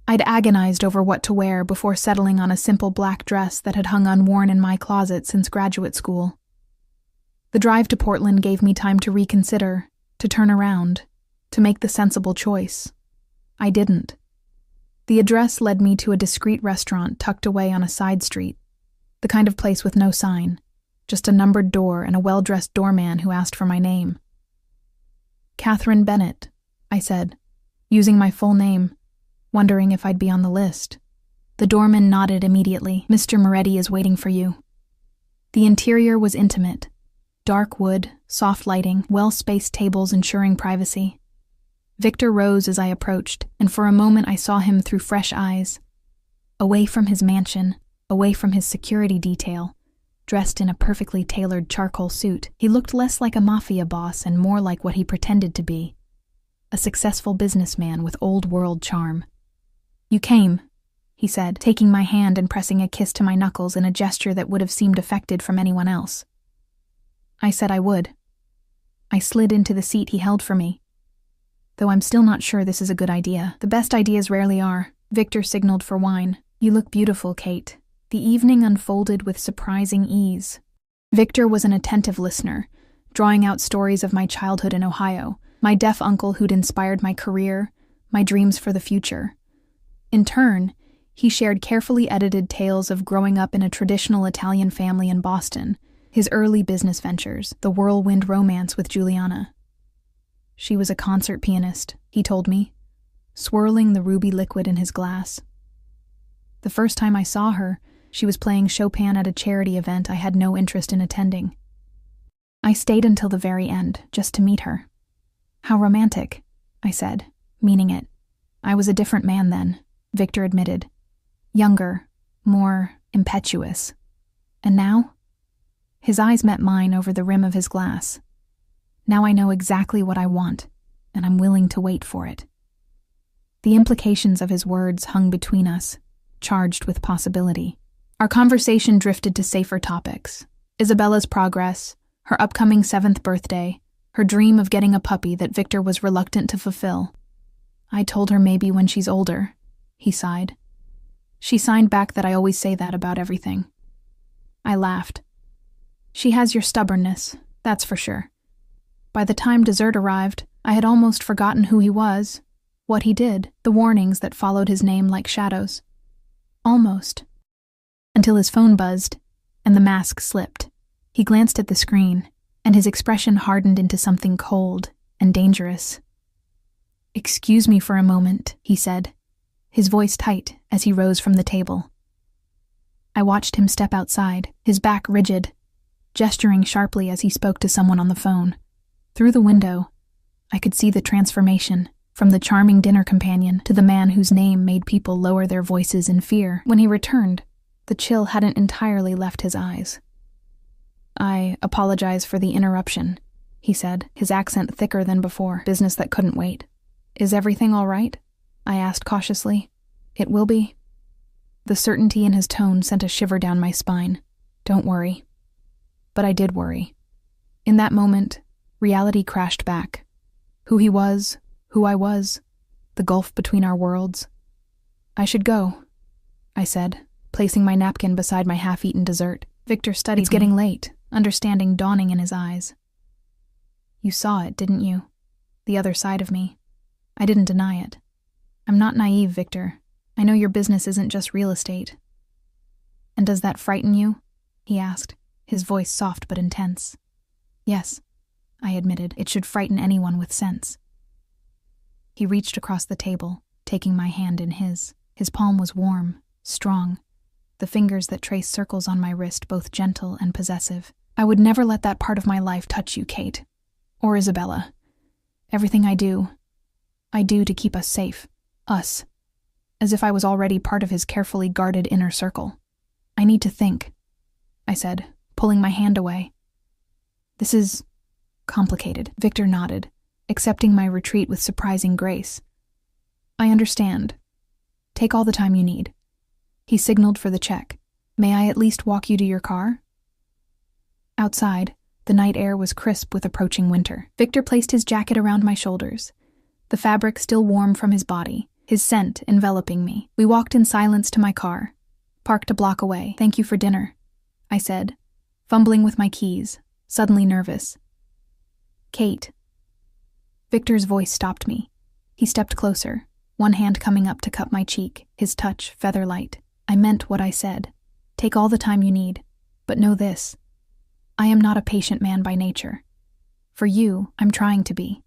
I'd agonized over what to wear before settling on a simple black dress that had hung unworn in my closet since graduate school. The drive to Portland gave me time to reconsider, to turn around, to make the sensible choice. I didn't. The address led me to a discreet restaurant tucked away on a side street, the kind of place with no sign, just a numbered door and a well-dressed doorman who asked for my name. Catherine Bennett, I said, using my full name, wondering if I'd be on the list. The doorman nodded immediately. Mr. Moretti is waiting for you. The interior was intimate. Dark wood, soft lighting, well-spaced tables ensuring privacy. Victor rose as I approached, and for a moment I saw him through fresh eyes. Away from his mansion, away from his security detail, dressed in a perfectly tailored charcoal suit, he looked less like a Mafia boss and more like what he pretended to be. A successful businessman with old-world charm. You came, he said, taking my hand and pressing a kiss to my knuckles in a gesture that would have seemed affected from anyone else. I said I would. I slid into the seat he held for me. Though I'm still not sure this is a good idea. The best ideas rarely are. Victor signaled for wine. You look beautiful, Kate. The evening unfolded with surprising ease. Victor was an attentive listener, drawing out stories of my childhood in Ohio, my deaf uncle who'd inspired my career, my dreams for the future. In turn, he shared carefully edited tales of growing up in a traditional Italian family in Boston, his early business ventures, the whirlwind romance with Juliana. She was a concert pianist, he told me, swirling the ruby liquid in his glass. The first time I saw her, she was playing Chopin at a charity event I had no interest in attending. I stayed until the very end, just to meet her. How romantic, I said, meaning it. I was a different man then, Victor admitted. Younger, more impetuous. And now? His eyes met mine over the rim of his glass. Now I know exactly what I want, and I'm willing to wait for it. The implications of his words hung between us, charged with possibility. Our conversation drifted to safer topics. Isabella's progress, her upcoming 7th birthday, her dream of getting a puppy that Victor was reluctant to fulfill. I told her maybe when she's older, he sighed. She signed back that I always say that about everything. I laughed. She has your stubbornness, that's for sure. By the time dessert arrived, I had almost forgotten who he was, what he did, the warnings that followed his name like shadows. Almost. Until his phone buzzed, and the mask slipped. He glanced at the screen, and his expression hardened into something cold and dangerous. "Excuse me for a moment," he said, his voice tight as he rose from the table. I watched him step outside, his back rigid, gesturing sharply as he spoke to someone on the phone. Through the window, I could see the transformation, from the charming dinner companion to the man whose name made people lower their voices in fear. When he returned, the chill hadn't entirely left his eyes. "I apologize for the interruption," he said, his accent thicker than before. "Business that couldn't wait." "Is everything all right?" I asked cautiously. "It will be." The certainty in his tone sent a shiver down my spine. "Don't worry." But I did worry. In that moment, reality crashed back. Who he was, who I was, the gulf between our worlds. "I should go," I said, placing my napkin beside my half-eaten dessert. Victor studied me. "It's getting late," understanding dawning in his eyes. "You saw it, didn't you? The other side of me." I didn't deny it. "I'm not naive, Victor. I know your business isn't just real estate. And does that frighten you? He asked, his voice soft but intense. Yes, I admitted. It should frighten anyone with sense. He reached across the table, taking my hand in his. His palm was warm, strong, the fingers that traced circles on my wrist both gentle and possessive. I would never let that part of my life touch you, Kate. Or Isabella. Everything I do to keep us safe. Us. As if I was already part of his carefully guarded inner circle. I need to think, I said, pulling my hand away. This is complicated. Victor nodded, accepting my retreat with surprising grace. I understand. Take all the time you need. He signaled for the check. May I at least walk you to your car? Outside, the night air was crisp with approaching winter. Victor placed his jacket around my shoulders, the fabric still warm from his body, his scent enveloping me. We walked in silence to my car, parked a block away. Thank you for dinner, I said, fumbling with my keys, suddenly nervous. Kate. Victor's voice stopped me. He stepped closer, one hand coming up to cup my cheek, his touch feather-light. I meant what I said. Take all the time you need, but know this. I am not a patient man by nature. For you, I'm trying to be.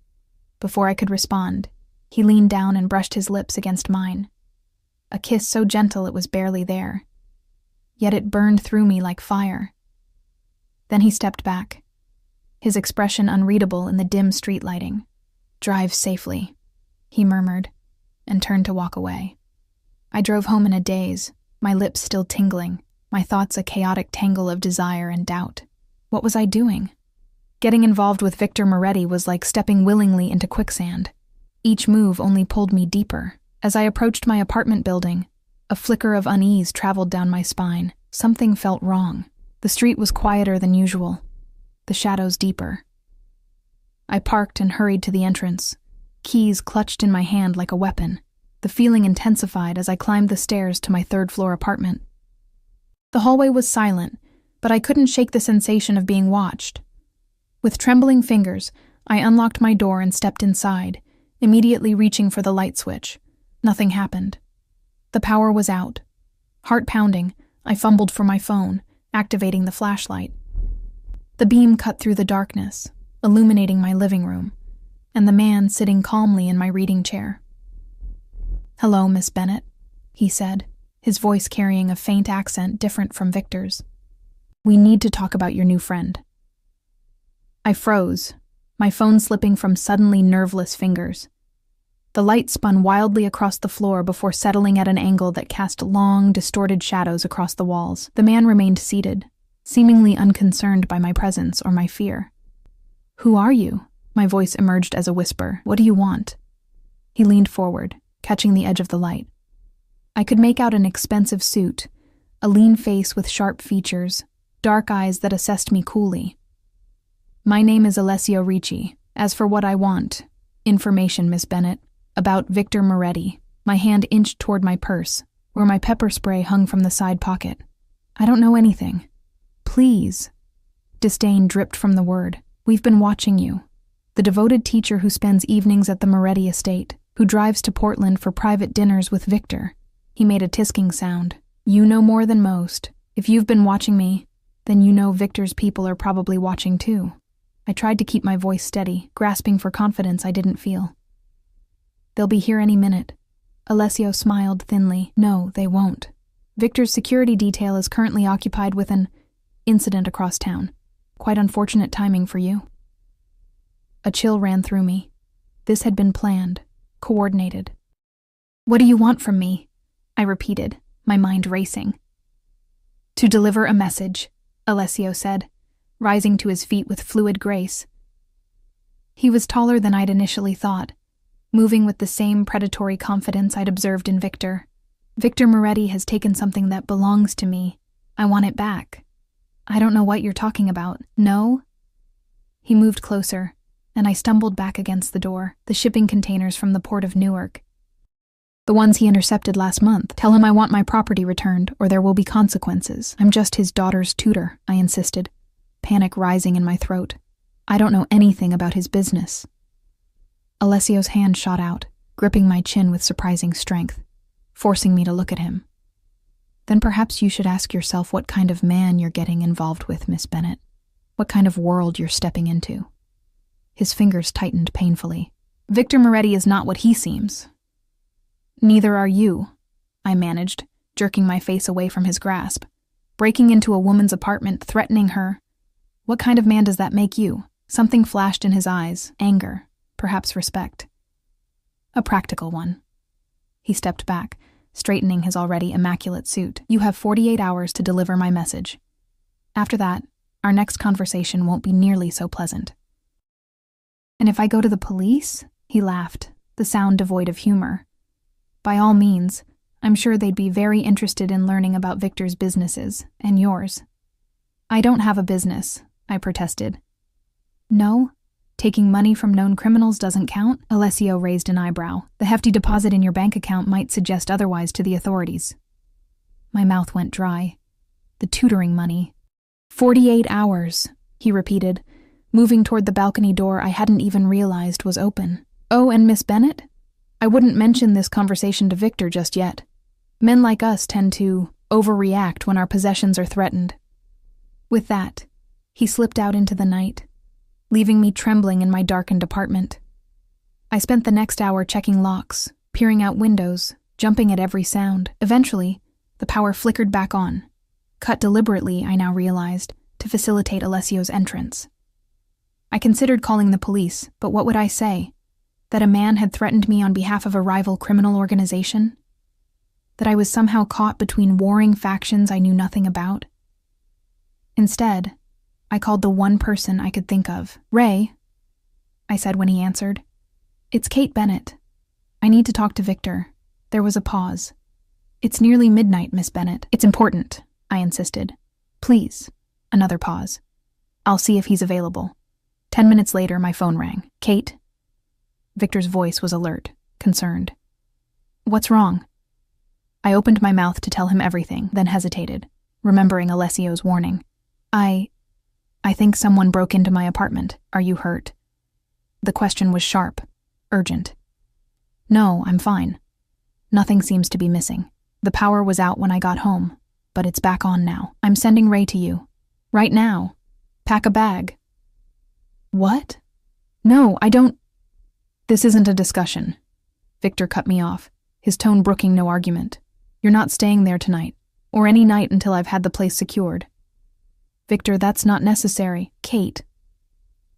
Before I could respond, he leaned down and brushed his lips against mine. A kiss so gentle it was barely there. Yet it burned through me like fire. Then he stepped back, his expression unreadable in the dim street lighting. Drive safely, he murmured, and turned to walk away. I drove home in a daze, my lips still tingling, my thoughts a chaotic tangle of desire and doubt. What was I doing? Getting involved with Victor Moretti was like stepping willingly into quicksand. Each move only pulled me deeper. As I approached my apartment building, a flicker of unease traveled down my spine. Something felt wrong. The street was quieter than usual, the shadows deeper. I parked and hurried to the entrance, keys clutched in my hand like a weapon. The feeling intensified as I climbed the stairs to my third-floor apartment. The hallway was silent, but I couldn't shake the sensation of being watched. With trembling fingers, I unlocked my door and stepped inside, immediately reaching for the light switch. Nothing happened. The power was out. Heart pounding, I fumbled for my phone, activating the flashlight. The beam cut through the darkness, illuminating my living room, and the man sitting calmly in my reading chair. "Hello, Miss Bennett," he said, his voice carrying a faint accent different from Victor's. "We need to talk about your new friend." I froze, my phone slipping from suddenly nerveless fingers. The light spun wildly across the floor before settling at an angle that cast long, distorted shadows across the walls. The man remained seated, seemingly unconcerned by my presence or my fear. "Who are you?" My voice emerged as a whisper. "What do you want?" He leaned forward, catching the edge of the light. I could make out an expensive suit, a lean face with sharp features, dark eyes that assessed me coolly. "My name is Alessio Ricci. As for what I want, information, Miss Bennett, about Victor Moretti." My hand inched toward my purse, where my pepper spray hung from the side pocket. "I don't know anything." "Please." Disdain dripped from the word. "We've been watching you. The devoted teacher who spends evenings at the Moretti estate, who drives to Portland for private dinners with Victor." He made a tisking sound. "You know more than most. If you've been watching me, then you know Victor's people are probably watching too." I tried to keep my voice steady, grasping for confidence I didn't feel. "They'll be here any minute." Alessio smiled thinly. "No, they won't. Victor's security detail is currently occupied with an incident across town. Quite unfortunate timing for you." A chill ran through me. This had been planned, coordinated. "What do you want from me?" I repeated, my mind racing. "To deliver a message," Alessio said, rising to his feet with fluid grace. He was taller than I'd initially thought, moving with the same predatory confidence I'd observed in Victor. "Victor Moretti has taken something that belongs to me. I want it back." "I don't know what you're talking about." "No?" He moved closer, and I stumbled back against the door. "The shipping containers from the port of Newark. The ones he intercepted last month. Tell him I want my property returned, or there will be consequences." "I'm just his daughter's tutor," I insisted, panic rising in my throat. "I don't know anything about his business." Alessio's hand shot out, gripping my chin with surprising strength. forcing me to look at him. Then perhaps you should ask yourself what kind of man you're getting involved with, Miss Bennet. What kind of world you're stepping into. His fingers tightened painfully. Victor Moretti is not what he seems. Neither are you, I managed, jerking my face away from his grasp. Breaking into a woman's apartment, threatening her. What kind of man does that make you? Something flashed in his eyes, anger, perhaps respect. A practical one. He stepped back, straightening his already immaculate suit. You have 48 hours to deliver my message. After that, our next conversation won't be nearly so pleasant. And if I go to the police? He laughed, the sound devoid of humor. By all means, I'm sure they'd be very interested in learning about Victor's businesses, and yours. I don't have a business, I protested. No? Taking money from known criminals doesn't count? Alessio raised an eyebrow. The hefty deposit in your bank account might suggest otherwise to the authorities. My mouth went dry. The tutoring money. 48 hours, he repeated, moving toward the balcony door I hadn't even realized was open. Oh, and Miss Bennet? I wouldn't mention this conversation to Victor just yet. Men like us tend to overreact when our possessions are threatened. With that, he slipped out into the night, leaving me trembling in my darkened apartment. I spent the next hour checking locks, peering out windows, jumping at every sound. Eventually, the power flickered back on, cut deliberately, I now realized, to facilitate Alessio's entrance. I considered calling the police, but what would I say? That a man had threatened me on behalf of a rival criminal organization? That I was somehow caught between warring factions I knew nothing about? Instead, I called the one person I could think of. Ray, I said when he answered. It's Kate Bennet. I need to talk to Victor. There was a pause. It's nearly midnight, Miss Bennet. It's important, I insisted. Please. Another pause. I'll see if he's available. 10 minutes later, my phone rang. Kate? Victor's voice was alert, concerned. What's wrong? I opened my mouth to tell him everything, then hesitated, remembering Alessio's warning. I think someone broke into my apartment. Are you hurt? The question was sharp, urgent. No, I'm fine. Nothing seems to be missing. The power was out when I got home, but it's back on now. I'm sending Ray to you. Right now. Pack a bag. What? No, I don't. This isn't a discussion. Victor cut me off, his tone brooking no argument. You're not staying there tonight, or any night until I've had the place secured. Victor, that's not necessary. Kate.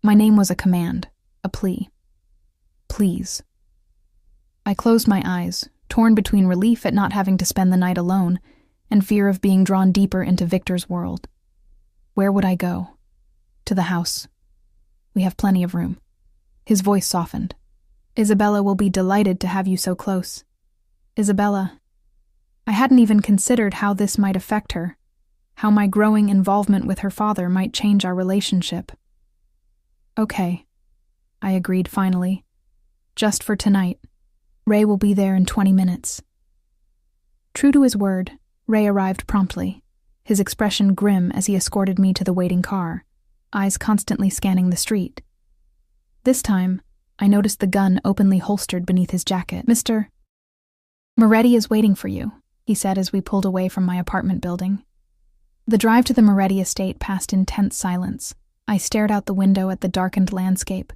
My name was a command, a plea. Please. I closed my eyes, torn between relief at not having to spend the night alone and fear of being drawn deeper into Victor's world. Where would I go? To the house. We have plenty of room. His voice softened. Isabella will be delighted to have you so close. Isabella. I hadn't even considered how this might affect her, how my growing involvement with her father might change our relationship. Okay, I agreed finally. Just for tonight. Ray will be there in 20 minutes. True to his word, Ray arrived promptly, his expression grim as he escorted me to the waiting car, eyes constantly scanning the street. This time, I noticed the gun openly holstered beneath his jacket. Mr. Moretti is waiting for you, he said as we pulled away from my apartment building. The drive to the Moretti estate passed in tense silence. I stared out the window at the darkened landscape,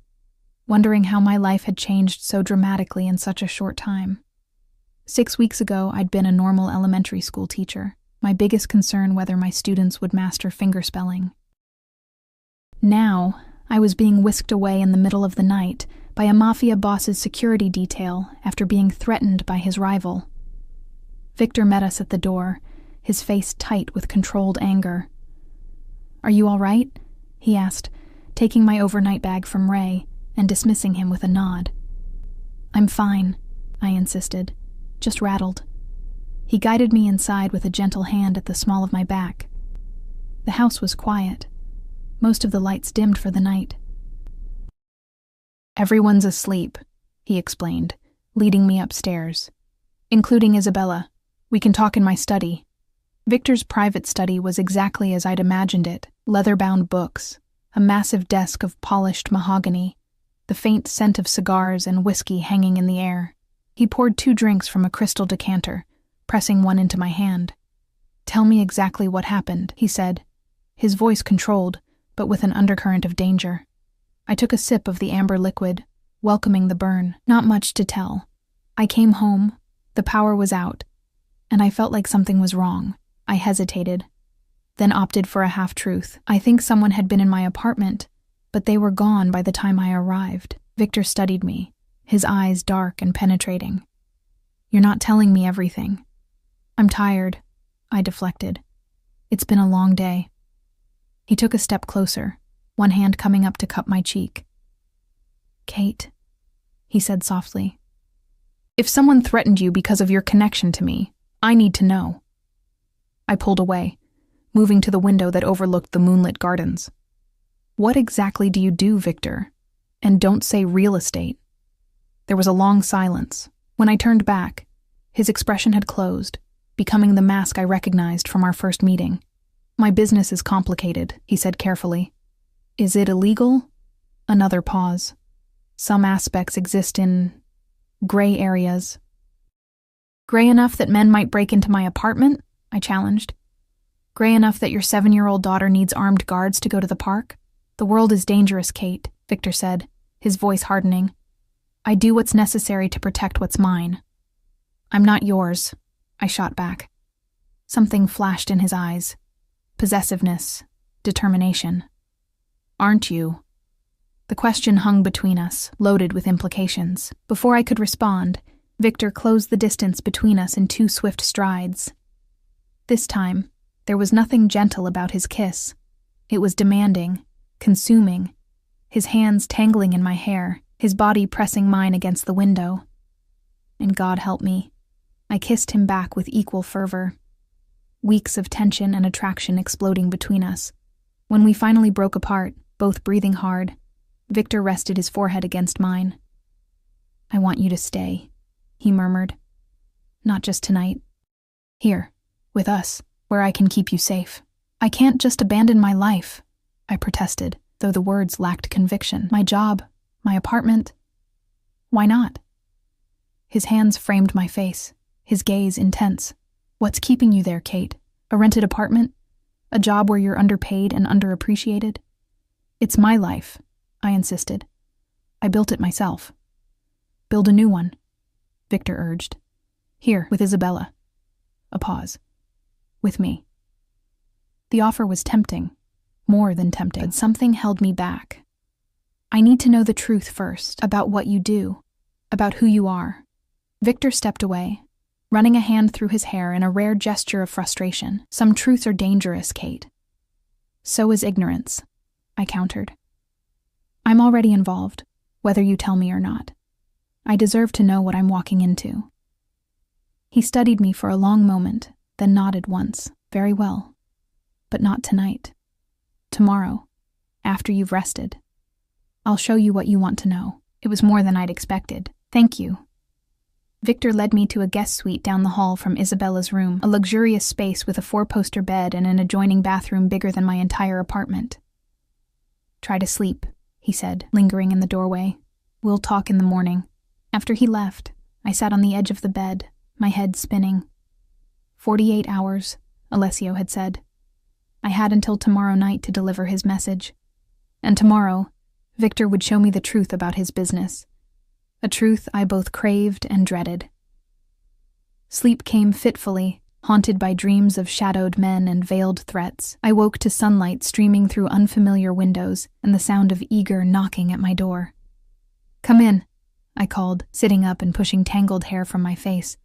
wondering how my life had changed so dramatically in such a short time. 6 weeks ago, I'd been a normal elementary school teacher, my biggest concern whether my students would master fingerspelling. Now, I was being whisked away in the middle of the night by a Mafia boss's security detail after being threatened by his rival. Victor met us at the door, his face tight with controlled anger. Are you all right? He asked, taking my overnight bag from Ray and dismissing him with a nod. I'm fine, I insisted, just rattled. He guided me inside with a gentle hand at the small of my back. The house was quiet, most of the lights dimmed for the night. Everyone's asleep, he explained, leading me upstairs, including Isabella. We can talk in my study. Victor's private study was exactly as I'd imagined it, leather-bound books, a massive desk of polished mahogany, the faint scent of cigars and whiskey hanging in the air. He poured 2 drinks from a crystal decanter, pressing one into my hand. "Tell me exactly what happened," he said, his voice controlled, but with an undercurrent of danger. I took a sip of the amber liquid, welcoming the burn. "Not much to tell. I came home, the power was out, and I felt like something was wrong." I hesitated, then opted for a half-truth. "I think someone had been in my apartment, but they were gone by the time I arrived." Victor studied me, his eyes dark and penetrating. "You're not telling me everything." "I'm tired," I deflected. "It's been a long day." He took a step closer, one hand coming up to cup my cheek. "Kate," he said softly, "if someone threatened you because of your connection to me, I need to know." I pulled away, moving to the window that overlooked the moonlit gardens. "What exactly do you do, Victor? And don't say real estate." There was a long silence. When I turned back, his expression had closed, becoming the mask I recognized from our first meeting. "My business is complicated," he said carefully. "Is it illegal?" Another pause. "Some aspects exist in gray areas." "Gray enough that men might break into my apartment?" I challenged. "Gray enough that your 7-year-old daughter needs armed guards to go to the park?" "The world is dangerous, Kate," Victor said, his voice hardening. "I do what's necessary to protect what's mine." "I'm not yours," I shot back. Something flashed in his eyes. Possessiveness, determination. "Aren't you?" The question hung between us, loaded with implications. Before I could respond, Victor closed the distance between us in 2 swift strides. This time, there was nothing gentle about his kiss. It was demanding, consuming, his hands tangling in my hair, his body pressing mine against the window. And God help me, I kissed him back with equal fervor. Weeks of tension and attraction exploding between us. When we finally broke apart, both breathing hard, Victor rested his forehead against mine. "I want you to stay," he murmured. "Not just tonight. Here, with us, where I can keep you safe." "I can't just abandon my life," I protested, though the words lacked conviction. "My job, my apartment. Why not?" His hands framed my face, his gaze intense. "What's keeping you there, Kate? A rented apartment? A job where you're underpaid and underappreciated?" "It's my life," I insisted. "I built it myself." "Build a new one," Victor urged. "Here, with Isabella." A pause. "With me." The offer was tempting, more than tempting, but something held me back. "I need to know the truth first, about what you do, about who you are." Victor stepped away, running a hand through his hair in a rare gesture of frustration. "Some truths are dangerous, Kate." "So is ignorance," I countered. "I'm already involved, whether you tell me or not. I deserve to know what I'm walking into." He studied me for a long moment, then nodded once. "Very well. But not tonight. Tomorrow, after you've rested. I'll show you what you want to know." It was more than I'd expected. "Thank you." Victor led me to a guest suite down the hall from Isabella's room, a luxurious space with a 4-poster bed and an adjoining bathroom bigger than my entire apartment. "Try to sleep," he said, lingering in the doorway. "We'll talk in the morning." After he left, I sat on the edge of the bed, my head spinning. 48 hours, Alessio had said. I had until tomorrow night to deliver his message. And tomorrow, Victor would show me the truth about his business. A truth I both craved and dreaded. Sleep came fitfully, haunted by dreams of shadowed men and veiled threats. I woke to sunlight streaming through unfamiliar windows and the sound of eager knocking at my door. "Come in," I called, sitting up and pushing tangled hair from my face.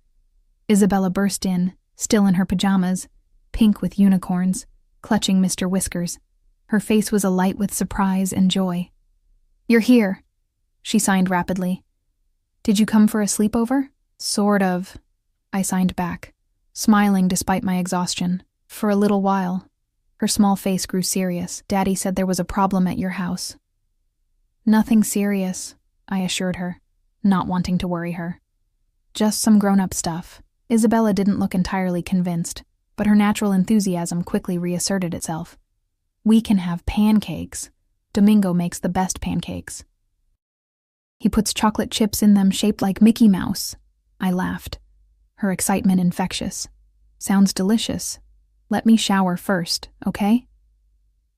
Isabella burst in, still in her pajamas, pink with unicorns, clutching Mr. Whiskers. Her face was alight with surprise and joy. "You're here," she signed rapidly. "Did you come for a sleepover?" "Sort of," I signed back, smiling despite my exhaustion. "For a little while." Her small face grew serious. "Daddy said there was a problem at your house." "Nothing serious," I assured her, not wanting to worry her. "Just some grown-up stuff." Isabella didn't look entirely convinced, but her natural enthusiasm quickly reasserted itself. "We can have pancakes. Domingo makes the best pancakes. He puts chocolate chips in them shaped like Mickey Mouse." I laughed. her excitement infectious. Sounds delicious. Let me shower first, okay?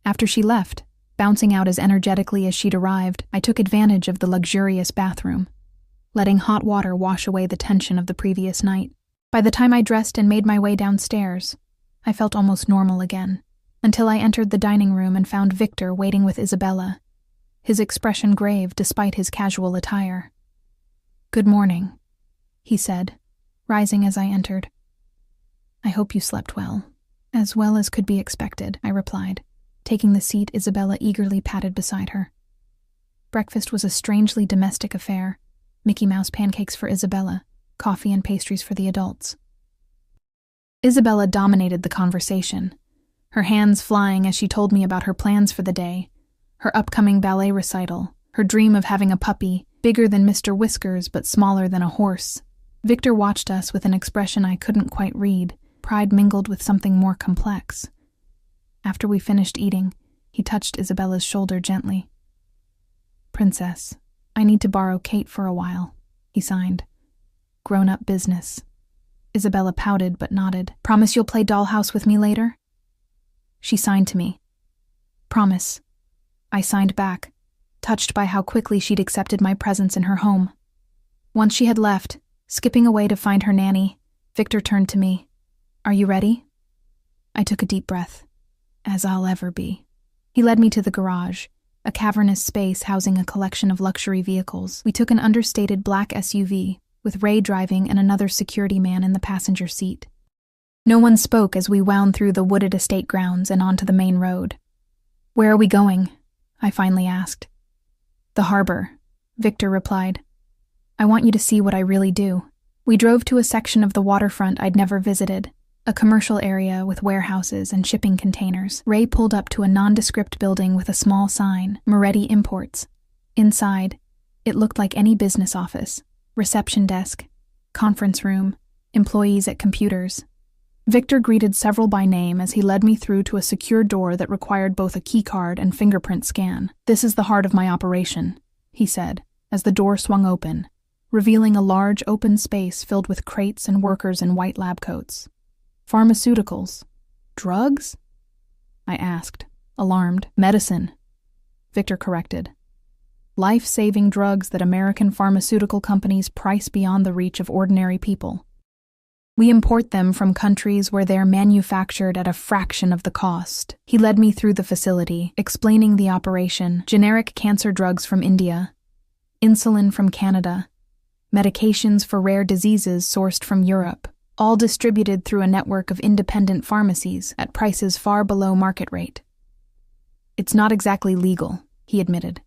After she left, bouncing out as energetically as she'd arrived, I took advantage of the luxurious bathroom, letting hot water wash away the tension of the previous night. By the time I dressed and made my way downstairs, I felt almost normal again, until I entered the dining room and found Victor waiting with Isabella, his expression grave despite his casual attire. "Good morning," he said, rising as I entered. "I hope you slept well." "As well as could be expected," I replied, taking the seat Isabella eagerly patted beside her. Breakfast was a strangely domestic affair: Mickey Mouse pancakes for Isabella, coffee and pastries for the adults. Isabella dominated the conversation, her hands flying as she told me about her plans for the day, her upcoming ballet recital, her dream of having a puppy, bigger than Mr. Whiskers but smaller than a horse. Victor watched us with an expression I couldn't quite read, pride mingled with something more complex. After we finished eating, he touched Isabella's shoulder gently. "Princess, I need to borrow Kate for a while," he signed. "Grown-up business." Isabella pouted but nodded. "Promise you'll play dollhouse with me later?" She signed to me. "Promise." I signed back, touched by how quickly she'd accepted my presence in her home. Once she had left, skipping away to find her nanny, Victor turned to me. "Are you ready?" I took a deep breath. "As I'll ever be." He led me to the garage, a cavernous space housing a collection of luxury vehicles. We took an understated black SUV, with Ray driving and another security man in the passenger seat. No one spoke as we wound through the wooded estate grounds and onto the main road. "Where are we going?" I finally asked. "The harbor," Victor replied. "I want you to see what I really do." We drove to a section of the waterfront I'd never visited, a commercial area with warehouses and shipping containers. Ray pulled up to a nondescript building with a small sign, Moretti Imports. Inside, it looked like any business office: reception desk, conference room, employees at computers. Victor greeted several by name as he led me through to a secure door that required both a keycard and fingerprint scan. "This is the heart of my operation," he said, as the door swung open, revealing a large open space filled with crates and workers in white lab coats. "Pharmaceuticals? Drugs?" I asked, alarmed. "Medicine," Victor corrected. "Life-saving drugs that American pharmaceutical companies price beyond the reach of ordinary people. We import them from countries where they're manufactured at a fraction of the cost." He led me through the facility, explaining the operation: generic cancer drugs from India, insulin from Canada, medications for rare diseases sourced from Europe, all distributed through a network of independent pharmacies at prices far below market rate. "It's not exactly legal," he admitted.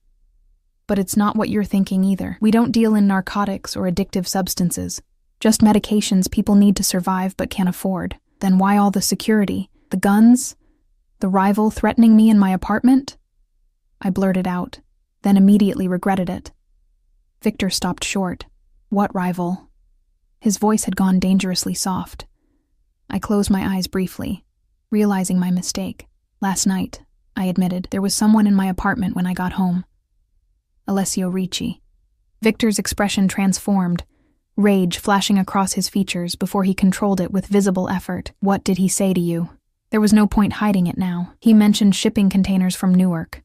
"But it's not what you're thinking either. We don't deal in narcotics or addictive substances, just medications people need to survive but can't afford." "Then why all the security? The guns? The rival threatening me in my apartment?" I blurted out, then immediately regretted it. Victor stopped short. "What rival?" His voice had gone dangerously soft. I closed my eyes briefly, realizing my mistake. "Last night," I admitted, "there was someone in my apartment when I got home." "Alessio Ricci." Victor's expression transformed, rage flashing across his features before he controlled it with visible effort. "What did he say to you?" There was no point hiding it now. "He mentioned shipping containers from Newark.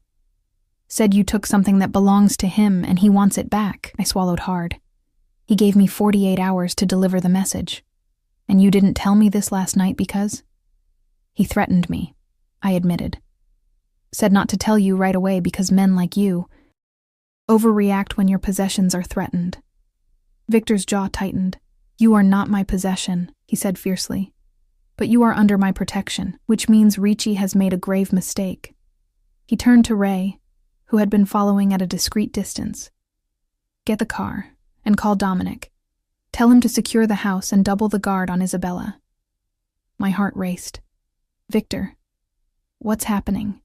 Said you took something that belongs to him and he wants it back." I swallowed hard. "He gave me 48 hours to deliver the message. And you didn't tell me this last night because?" "He threatened me," I admitted. "Said not to tell you right away because men like you overreact when your possessions are threatened." Victor's jaw tightened. "You are not my possession," he said fiercely. "But you are under my protection, which means Ricci has made a grave mistake." He turned to Ray, who had been following at a discreet distance. "Get the car and call Dominic. Tell him to secure the house and double the guard on Isabella." My heart raced. "Victor, what's happening?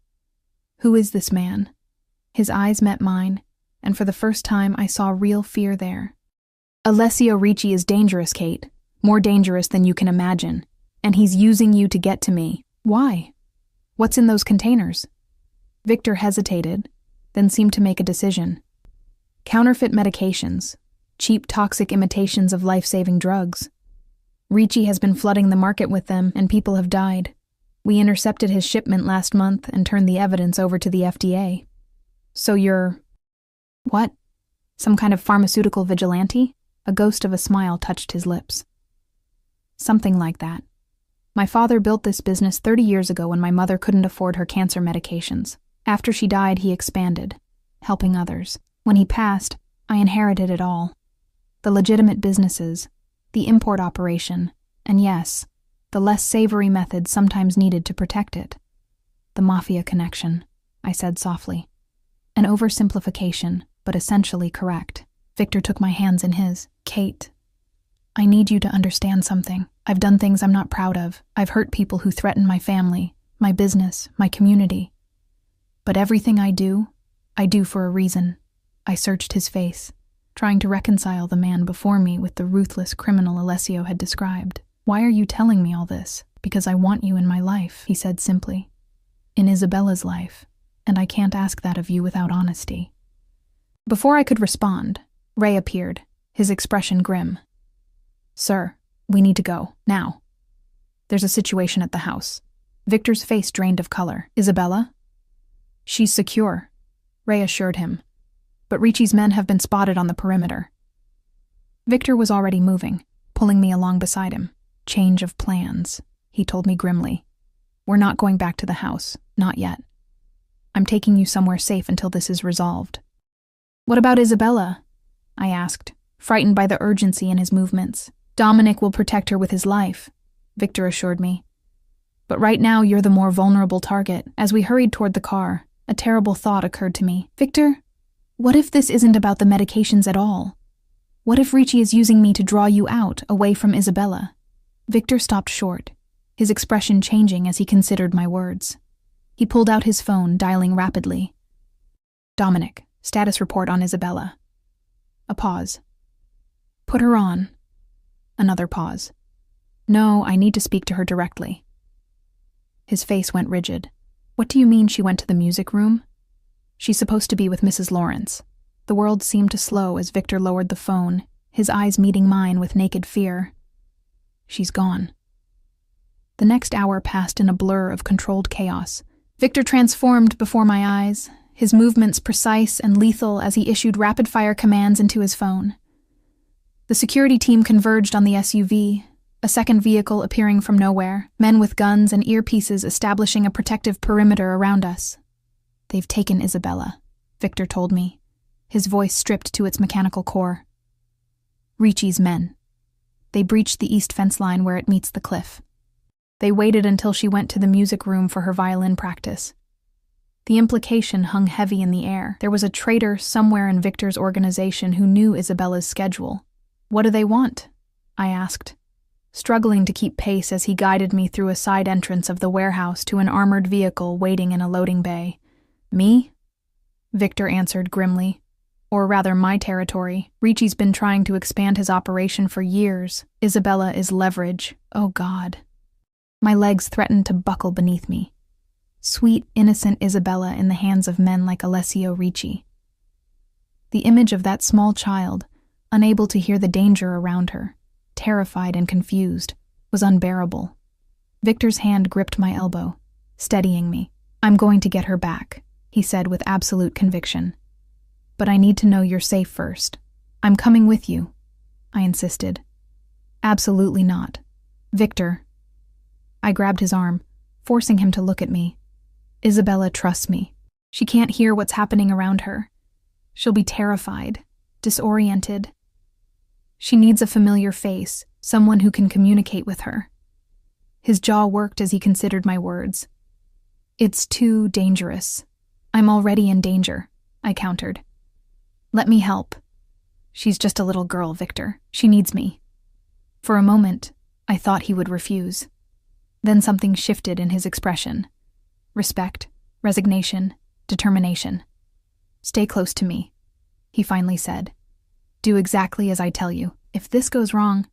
Who is this man?" His eyes met mine, and for the first time I saw real fear there. "Alessio Ricci is dangerous, Kate. More dangerous than you can imagine. And he's using you to get to me." "Why? What's in those containers?" Victor hesitated, then seemed to make a decision. "Counterfeit medications. Cheap, toxic imitations of life-saving drugs." Ricci has been flooding the market with them, and people have died. We intercepted his shipment last month and turned the evidence over to the FDA. So you're... What? Some kind of pharmaceutical vigilante? A ghost of a smile touched his lips. Something like that. My father built this business 30 years ago when my mother couldn't afford her cancer medications. After she died, he expanded, helping others. When he passed, I inherited it all. The legitimate businesses, the import operation, and yes, the less savory methods sometimes needed to protect it. The Mafia connection, I said softly. An oversimplification, but essentially correct. Victor took my hands in his. Kate, I need you to understand something. I've done things I'm not proud of. I've hurt people who threaten my family, my business, my community. But everything I do for a reason. I searched his face, trying to reconcile the man before me with the ruthless criminal Alessio had described. Why are you telling me all this? Because I want you in my life, he said simply. In Isabella's life, and I can't ask that of you without honesty. Before I could respond, Ray appeared, his expression grim. Sir, we need to go, now. There's a situation at the house. Victor's face drained of color. Isabella? She's secure, Ray assured him. But Ricci's men have been spotted on the perimeter. Victor was already moving, pulling me along beside him. Change of plans, he told me grimly. We're not going back to the house, not yet. I'm taking you somewhere safe until this is resolved. What about Isabella? I asked, frightened by the urgency in his movements. Dominic will protect her with his life, Victor assured me. But right now you're the more vulnerable target. As we hurried toward the car, a terrible thought occurred to me. Victor, what if this isn't about the medications at all? What if Ricci is using me to draw you out, away from Isabella? Victor stopped short, his expression changing as he considered my words. He pulled out his phone, dialing rapidly. Dominic, status report on Isabella. A pause. Put her on. Another pause. No, I need to speak to her directly. His face went rigid. What do you mean she went to the music room? She's supposed to be with Mrs. Lawrence. The world seemed to slow as Victor lowered the phone, his eyes meeting mine with naked fear. She's gone. The next hour passed in a blur of controlled chaos. Victor transformed before my eyes, his movements precise and lethal as he issued rapid-fire commands into his phone. The security team converged on the SUV, a second vehicle appearing from nowhere, men with guns and earpieces establishing a protective perimeter around us. They've taken Isabella, Victor told me, his voice stripped to its mechanical core. Ricci's men. They breached the east fence line where it meets the cliff. They waited until she went to the music room for her violin practice. The implication hung heavy in the air. There was a traitor somewhere in Victor's organization who knew Isabella's schedule. What do they want? I asked, struggling to keep pace as he guided me through a side entrance of the warehouse to an armored vehicle waiting in a loading bay. Me? Victor answered grimly. Or rather, my territory. Ricci's been trying to expand his operation for years. Isabella is leverage. Oh God. My legs threatened to buckle beneath me. Sweet, innocent Isabella in the hands of men like Alessio Ricci. The image of that small child, unable to hear the danger around her, terrified and confused, was unbearable. Victor's hand gripped my elbow, steadying me. I'm going to get her back, he said with absolute conviction. But I need to know you're safe first. I'm coming with you, I insisted. Absolutely not. Victor. I grabbed his arm, forcing him to look at me. Isabella trusts me. She can't hear what's happening around her. She'll be terrified, disoriented. She needs a familiar face, someone who can communicate with her. His jaw worked as he considered my words. It's too dangerous. I'm already in danger, I countered. Let me help. She's just a little girl, Victor. She needs me. For a moment, I thought he would refuse. Then something shifted in his expression. Respect, resignation, determination. Stay close to me, he finally said. Do exactly as I tell you. If this goes wrong,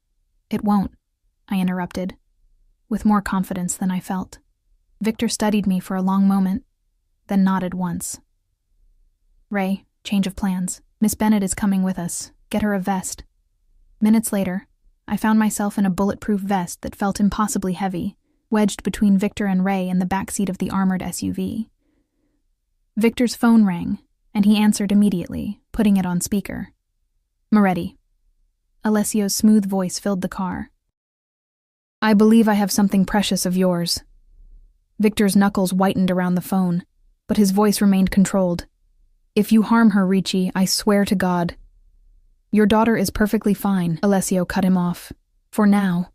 it won't, I interrupted, with more confidence than I felt. Victor studied me for a long moment, then nodded once. Ray, change of plans. Miss Bennett is coming with us. Get her a vest. Minutes later, I found myself in a bulletproof vest that felt impossibly heavy, wedged between Victor and Ray in the backseat of the armored SUV. Victor's phone rang, and he answered immediately, putting it on speaker. "Moretti." Alessio's smooth voice filled the car. "I believe I have something precious of yours." Victor's knuckles whitened around the phone, but his voice remained controlled. "If you harm her, Ricci, I swear to God." "Your daughter is perfectly fine," Alessio cut him off. "For now.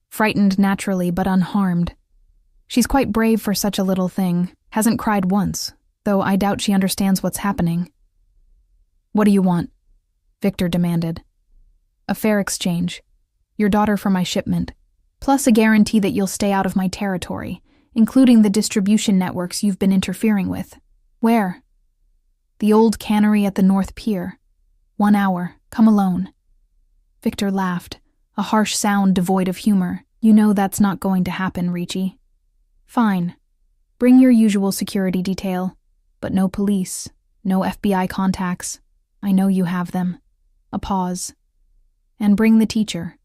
Frightened naturally, but unharmed. She's quite brave for such a little thing, hasn't cried once, though I doubt she understands what's happening." "What do you want?" Victor demanded. "A fair exchange. Your daughter for my shipment, plus a guarantee that you'll stay out of my territory, including the distribution networks you've been interfering with." "Where?" "The old cannery at the North Pier. 1 hour. Come alone." Victor laughed, a harsh sound devoid of humor. "You know that's not going to happen, Ricci." "Fine. Bring your usual security detail, but no police, no FBI contacts. I know you have them." A pause. "And bring the teacher.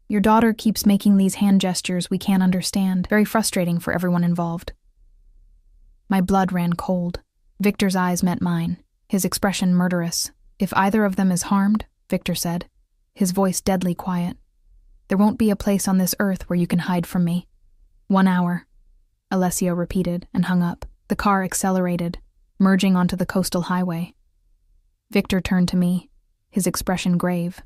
Your daughter keeps making these hand gestures we can't understand. Very frustrating for everyone involved." My blood ran cold. Victor's eyes met mine, his expression murderous. "If either of them is harmed," Victor said, his voice deadly quiet, "there won't be a place on this earth where you can hide from me." 1 hour, Alessio repeated and hung up. The car accelerated, merging onto the coastal highway. Victor turned to me, his expression grave.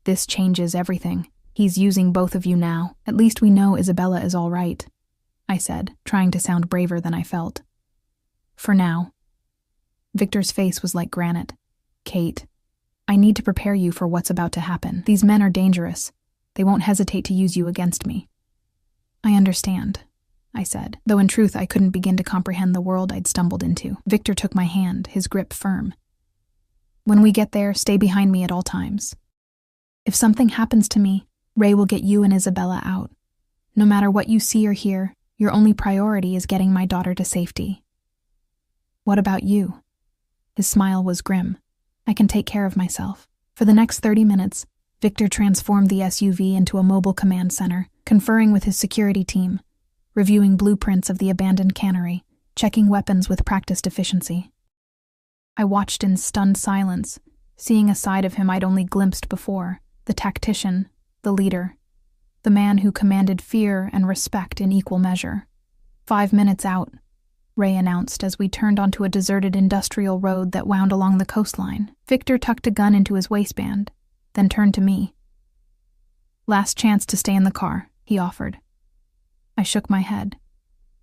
"This changes everything. He's using both of you now. At least we know Isabella is all right," I said, trying to sound braver than I felt. "For now." Victor's face was like granite. "Kate, I need to prepare you for what's about to happen. These men are dangerous. They won't hesitate to use you against me." "I understand," I said, though in truth I couldn't begin to comprehend the world I'd stumbled into. Victor took my hand, his grip firm. "When we get there, stay behind me at all times. If something happens to me, Ray will get you and Isabella out. No matter what you see or hear, your only priority is getting my daughter to safety." "What about you?" His smile was grim. "I can take care of myself." For the next 30 minutes, Victor transformed the SUV into a mobile command center, conferring with his security team, reviewing blueprints of the abandoned cannery, checking weapons with practiced efficiency. I watched in stunned silence, seeing a side of him I'd only glimpsed before, the tactician, the leader, the man who commanded fear and respect in equal measure. 5 minutes out, Ray announced as we turned onto a deserted industrial road that wound along the coastline. Victor tucked a gun into his waistband, then turned to me. "Last chance to stay in the car," he offered. I shook my head.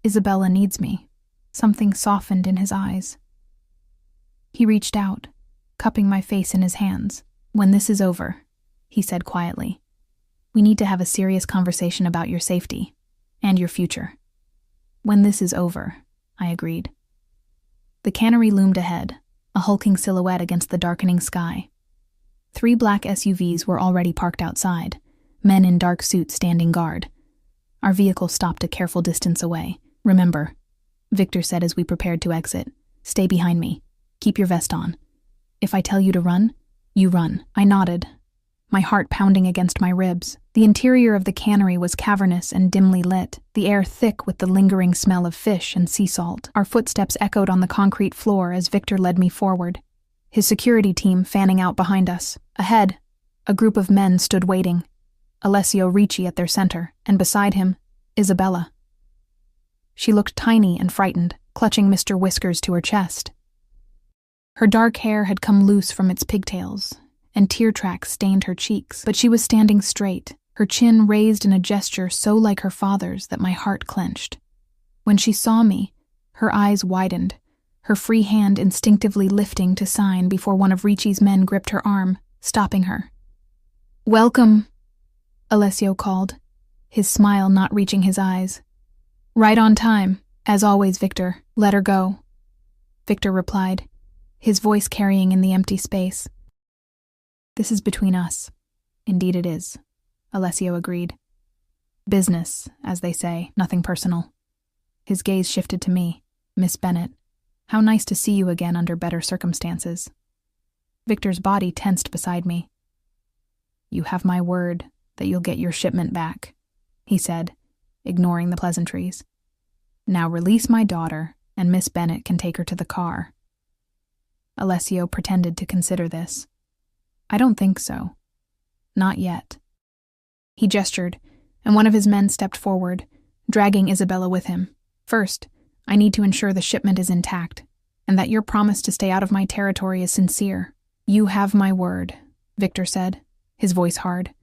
"Isabella needs me." Something softened in his eyes. He reached out, cupping my face in his hands. "When this is over," he said quietly, "we need to have a serious conversation about your safety and your future." "When this is over," I agreed. The cannery loomed ahead, a hulking silhouette against the darkening sky. 3 black SUVs were already parked outside, men in dark suits standing guard. Our vehicle stopped a careful distance away. "Remember," Victor said as we prepared to exit, "stay behind me. Keep your vest on. If I tell you to run, you run." I nodded, my heart pounding against my ribs. The interior of the cannery was cavernous and dimly lit, the air thick with the lingering smell of fish and sea salt. Our footsteps echoed on the concrete floor as Victor led me forward, his security team fanning out behind us. Ahead, a group of men stood waiting, Alessio Ricci at their center, and beside him, Isabella. She looked tiny and frightened, clutching Mr. Whiskers to her chest. Her dark hair had come loose from its pigtails, and tear tracks stained her cheeks, but she was standing straight, her chin raised in a gesture so like her father's that my heart clenched. When she saw me, her eyes widened, her free hand instinctively lifting to sign before one of Ricci's men gripped her arm, stopping her. "Welcome," Alessio called, his smile not reaching his eyes. "Right on time. As always, Victor. Let her go," Victor replied, his voice carrying in the empty space. "This is between us." "Indeed it is," Alessio agreed. "Business, as they say, nothing personal." His gaze shifted to me. "Miss Bennett, how nice to see you again under better circumstances." Victor's body tensed beside me. "You have my word," that you'll get your shipment back," he said, ignoring the pleasantries. "Now release my daughter, and Miss Bennet can take her to the car." Alessio pretended to consider this. "I don't think so. Not yet." He gestured, and one of his men stepped forward, dragging Isabella with him. "First, I need to ensure the shipment is intact, and that your promise to stay out of my territory is sincere." "You have my word," Victor said, his voice hard.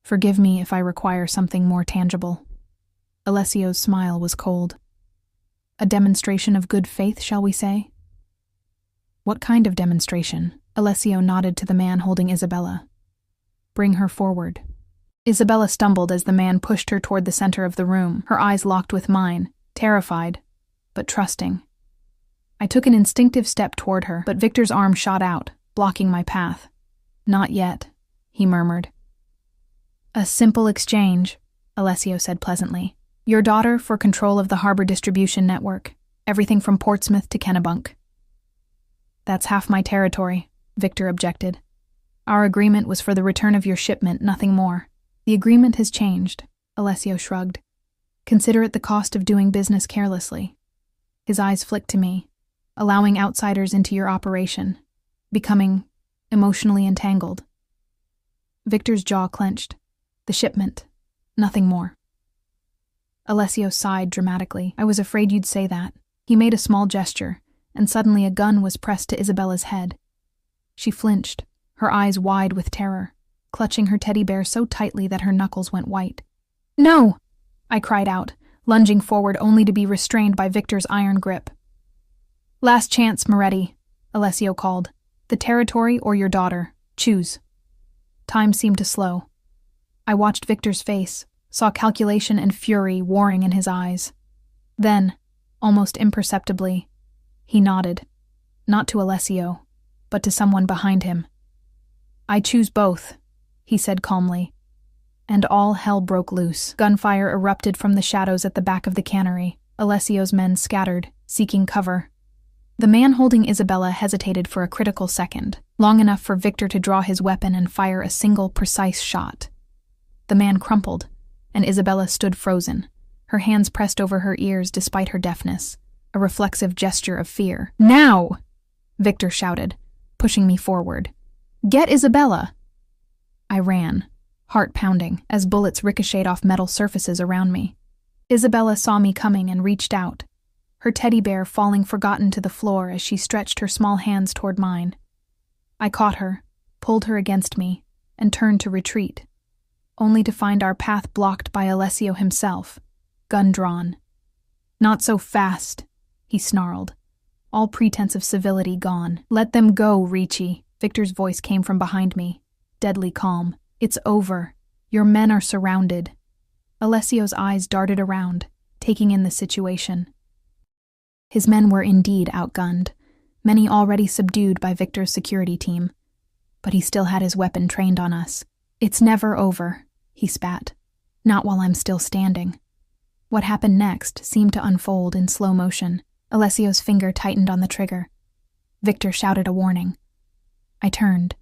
"Forgive me if I require something more tangible." Alessio's smile was cold. "A demonstration of good faith, shall we say?" "What kind of demonstration?" Alessio nodded to the man holding Isabella. "Bring her forward." Isabella stumbled as the man pushed her toward the center of the room, her eyes locked with mine, terrified, but trusting. I took an instinctive step toward her, but Victor's arm shot out, blocking my path. "Not yet," he murmured. "A simple exchange," Alessio said pleasantly. "Your daughter for control of the harbor distribution network, everything from Portsmouth to Kennebunk." "That's half my territory," Victor objected. "Our agreement was for the return of your shipment, nothing more." "The agreement has changed," Alessio shrugged. "Consider it the cost of doing business carelessly." His eyes flicked to me, allowing outsiders into your operation, becoming emotionally entangled. Victor's jaw clenched. "The shipment, nothing more." Alessio sighed dramatically. "I was afraid you'd say that." He made a small gesture, and suddenly a gun was pressed to Isabella's head. She flinched, her eyes wide with terror, clutching her teddy bear so tightly that her knuckles went white. "No!" I cried out, lunging forward only to be restrained by Victor's iron grip. "Last chance, Moretti," Alessio called. "The territory or your daughter. Choose." Time seemed to slow. I watched Victor's face, saw calculation and fury warring in his eyes. Then, almost imperceptibly, he nodded, not to Alessio, but to someone behind him. "I choose both," he said calmly. And all hell broke loose. Gunfire erupted from the shadows at the back of the cannery. Alessio's men scattered, seeking cover. The man holding Isabella hesitated for a critical second, long enough for Victor to draw his weapon and fire a single, precise shot. The man crumpled, and Isabella stood frozen, her hands pressed over her ears despite her deafness, a reflexive gesture of fear. "Now!" Victor shouted, pushing me forward. "Get Isabella!" I ran, heart pounding, as bullets ricocheted off metal surfaces around me. Isabella saw me coming and reached out, her teddy bear falling forgotten to the floor as she stretched her small hands toward mine. I caught her, pulled her against me, and turned to retreat, only to find our path blocked by Alessio himself, gun drawn. "Not so fast," he snarled, all pretense of civility gone. "Let them go, Ricci." Victor's voice came from behind me, deadly calm. "It's over. Your men are surrounded." Alessio's eyes darted around, taking in the situation. His men were indeed outgunned, many already subdued by Victor's security team. But he still had his weapon trained on us. "It's never over," he spat. "Not while I'm still standing." What happened next seemed to unfold in slow motion. Alessio's finger tightened on the trigger. Victor shouted a warning. I turned,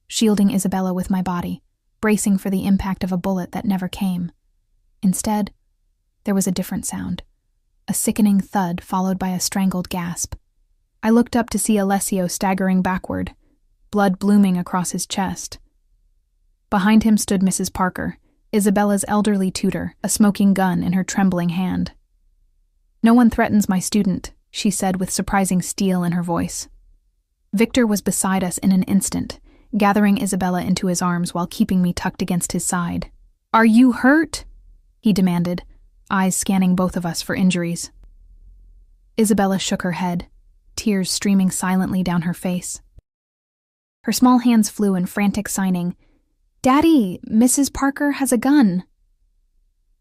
shielding Isabella with my body, bracing for the impact of a bullet that never came. Instead, there was a different sound, a sickening thud followed by a strangled gasp. I looked up to see Alessio staggering backward, blood blooming across his chest. Behind him stood Mrs. Parker, Isabella's elderly tutor, a smoking gun in her trembling hand. "No one threatens my student," she said with surprising steel in her voice. Victor was beside us in an instant, gathering Isabella into his arms while keeping me tucked against his side. "Are you hurt?" he demanded, eyes scanning both of us for injuries. Isabella shook her head, tears streaming silently down her face. Her small hands flew in frantic signing. "Daddy, Mrs. Parker has a gun."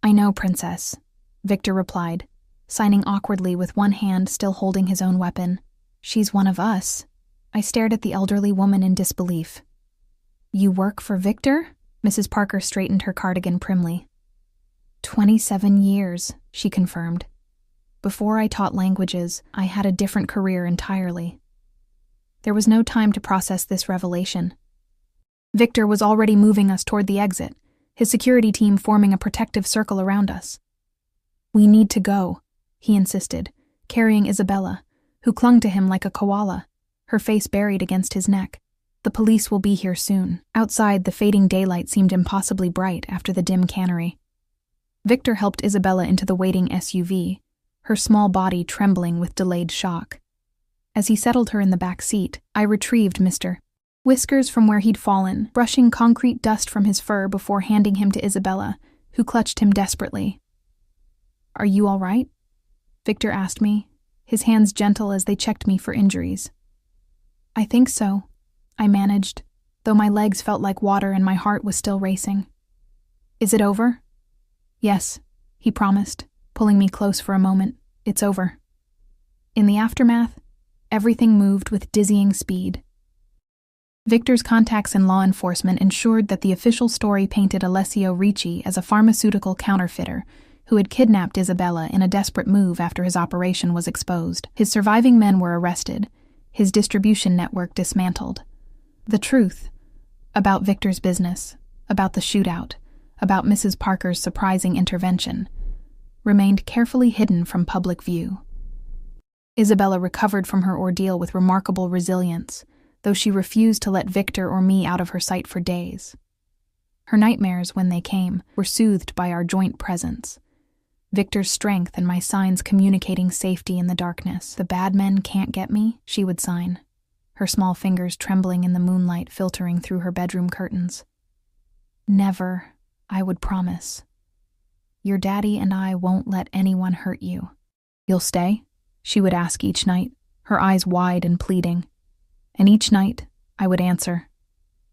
"I know, Princess," Victor replied, signing awkwardly with one hand still holding his own weapon. "She's one of us." I stared at the elderly woman in disbelief. "You work for Victor?" Mrs. Parker straightened her cardigan primly. 27 years, she confirmed. "Before I taught languages, I had a different career entirely." There was no time to process this revelation. Victor was already moving us toward the exit, his security team forming a protective circle around us. "We need to go," he insisted, carrying Isabella, who clung to him like a koala, her face buried against his neck. "The police will be here soon." Outside, the fading daylight seemed impossibly bright after the dim cannery. Victor helped Isabella into the waiting SUV, her small body trembling with delayed shock. As he settled her in the back seat, I retrieved Mr. Whiskers from where he'd fallen, brushing concrete dust from his fur before handing him to Isabella, who clutched him desperately. "Are you all right?" Victor asked me, his hands gentle as they checked me for injuries. "I think so," I managed, though my legs felt like water and my heart was still racing. "Is it over?" "Yes," he promised, pulling me close for a moment. "It's over." In the aftermath, everything moved with dizzying speed. Victor's contacts in law enforcement ensured that the official story painted Alessio Ricci as a pharmaceutical counterfeiter who had kidnapped Isabella in a desperate move after his operation was exposed. His surviving men were arrested, his distribution network dismantled. The truth about Victor's business, about the shootout, about Mrs. Parker's surprising intervention, remained carefully hidden from public view. Isabella recovered from her ordeal with remarkable resilience, though she refused to let Victor or me out of her sight for days. Her nightmares, when they came, were soothed by our joint presence. Victor's strength and my signs communicating safety in the darkness. "The bad men can't get me," she would sign, her small fingers trembling in the moonlight filtering through her bedroom curtains. "Never," I would promise. "Your daddy and I won't let anyone hurt you." "You'll stay?" she would ask each night, her eyes wide and pleading. And each night, I would answer,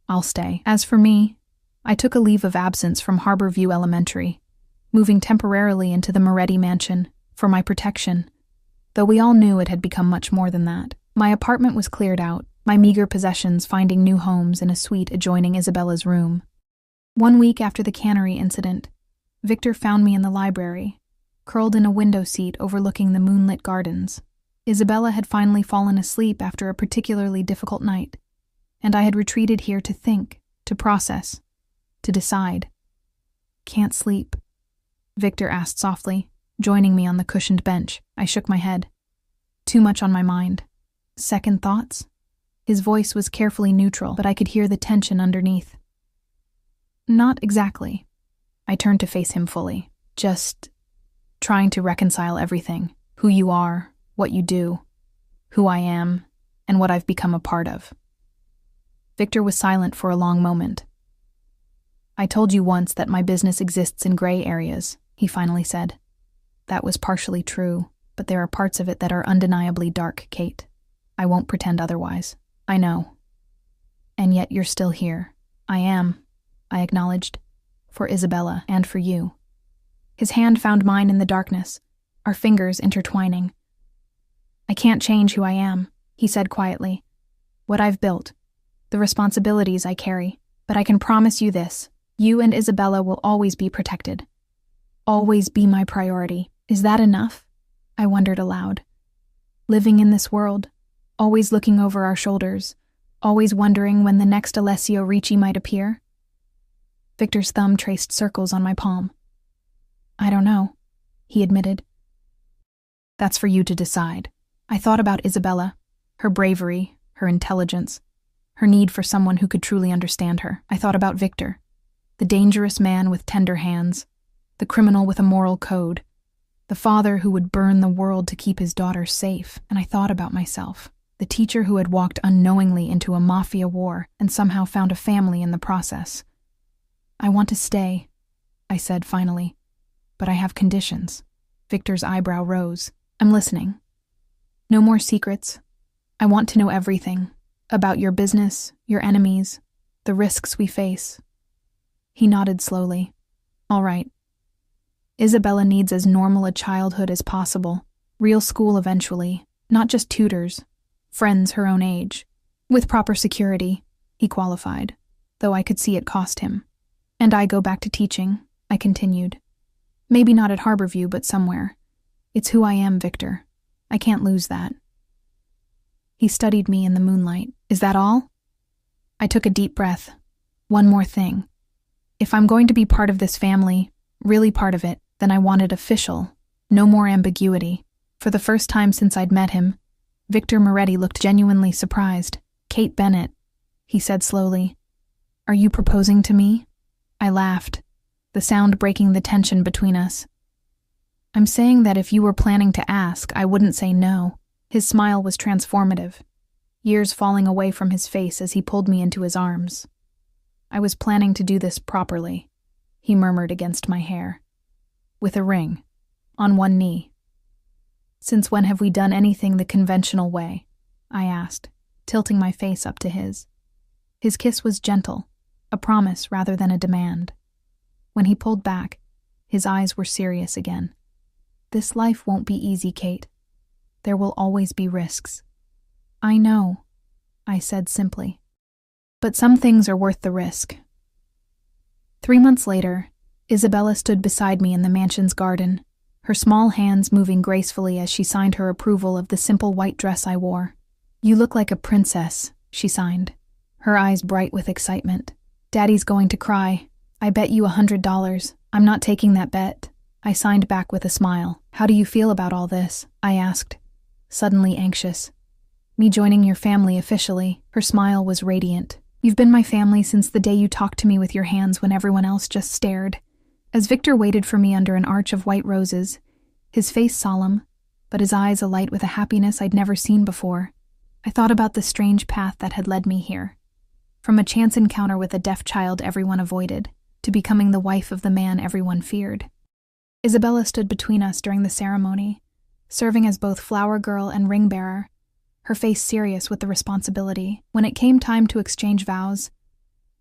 "I'll stay." As for me, I took a leave of absence from Harborview Elementary, moving temporarily into the Moretti mansion for my protection, though we all knew it had become much more than that. My apartment was cleared out, my meager possessions finding new homes in a suite adjoining Isabella's room. 1 week after the cannery incident, Victor found me in the library, curled in a window seat overlooking the moonlit gardens. Isabella had finally fallen asleep after a particularly difficult night, and I had retreated here to think, to process, to decide. "Can't sleep?" Victor asked softly, joining me on the cushioned bench. I shook my head. "Too much on my mind." "Second thoughts?" His voice was carefully neutral, but I could hear the tension underneath. "Not exactly." I turned to face him fully. "Just trying to reconcile everything. Who you are, what you do, who I am, and what I've become a part of." Victor was silent for a long moment. "I told you once that my business exists in gray areas," he finally said. "That was partially true, but there are parts of it that are undeniably dark, Kate. I won't pretend otherwise. I know. And yet you're still here." "I am," I acknowledged, "for Isabella and for you." His hand found mine in the darkness, our fingers intertwining. "I can't change who I am," he said quietly. "What I've built, the responsibilities I carry, but I can promise you this. You and Isabella will always be protected. Always be my priority." "Is that enough?" I wondered aloud. Living in this world, always looking over our shoulders, always wondering when the next Alessio Ricci might appear? Victor's thumb traced circles on my palm. "I don't know," he admitted. "That's for you to decide." I thought about Isabella, her bravery, her intelligence, her need for someone who could truly understand her. I thought about Victor, the dangerous man with tender hands, the criminal with a moral code, the father who would burn the world to keep his daughter safe. And I thought about myself, the teacher who had walked unknowingly into a Mafia war and somehow found a family in the process. "I want to stay," I said finally, "but I have conditions." Victor's eyebrow rose. "I'm listening." "No more secrets. I want to know everything, about your business, your enemies, the risks we face." He nodded slowly. "All right. Isabella needs as normal a childhood as possible, real school eventually, not just tutors, friends her own age. With proper security," he qualified, though I could see it cost him. "And I go back to teaching," I continued. "Maybe not at Harborview, but somewhere. It's who I am, Victor. I can't lose that." He studied me in the moonlight. "Is that all?" I took a deep breath. "One more thing. If I'm going to be part of this family, really part of it, then I want it official. No more ambiguity. For the first time since I'd met him, Victor Moretti looked genuinely surprised. "Kate Bennett," he said slowly. "Are you proposing to me?" I laughed, the sound breaking the tension between us. "I'm saying that if you were planning to ask, I wouldn't say no." His smile was transformative, years falling away from his face as he pulled me into his arms. "I was planning to do this properly," he murmured against my hair. "With a ring, on one knee." "Since when have we done anything the conventional way?" I asked, tilting my face up to his. His kiss was gentle, a promise rather than a demand. When he pulled back, his eyes were serious again. "This life won't be easy, Kate. There will always be risks." "I know," I said simply. "But some things are worth the risk." 3 months later, Isabella stood beside me in the mansion's garden, her small hands moving gracefully as she signed her approval of the simple white dress I wore. "You look like a princess," she signed, her eyes bright with excitement. "Daddy's going to cry. I bet you $100. I'm not taking that bet." I signed back with a smile. "How do you feel about all this?" I asked, suddenly anxious. "Me joining your family officially." Her smile was radiant. "You've been my family since the day you talked to me with your hands when everyone else just stared." As Victor waited for me under an arch of white roses, his face solemn, but his eyes alight with a happiness I'd never seen before, I thought about the strange path that had led me here. From a chance encounter with a deaf child everyone avoided, to becoming the wife of the man everyone feared. Isabella stood between us during the ceremony, serving as both flower girl and ring bearer, her face serious with the responsibility. When it came time to exchange vows,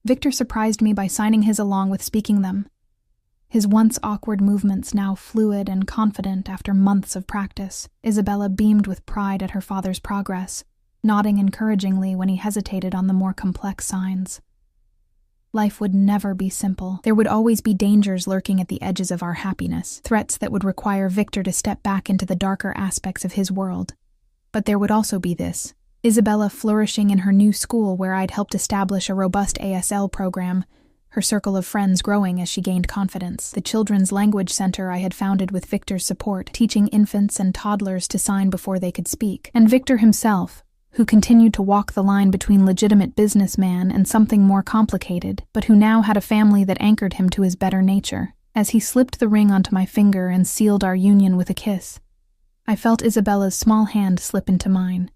Victor surprised me by signing his along with speaking them, his once awkward movements now fluid and confident after months of practice. Isabella beamed with pride at her father's progress, nodding encouragingly when he hesitated on the more complex signs. Life would never be simple. There would always be dangers lurking at the edges of our happiness, threats that would require Victor to step back into the darker aspects of his world. But there would also be this: Isabella flourishing in her new school where I'd helped establish a robust ASL program, her circle of friends growing as she gained confidence, the Children's Language Center I had founded with Victor's support, teaching infants and toddlers to sign before they could speak, and Victor himself, who continued to walk the line between legitimate businessman and something more complicated, but who now had a family that anchored him to his better nature. As he slipped the ring onto my finger and sealed our union with a kiss, I felt Isabella's small hand slip into mine,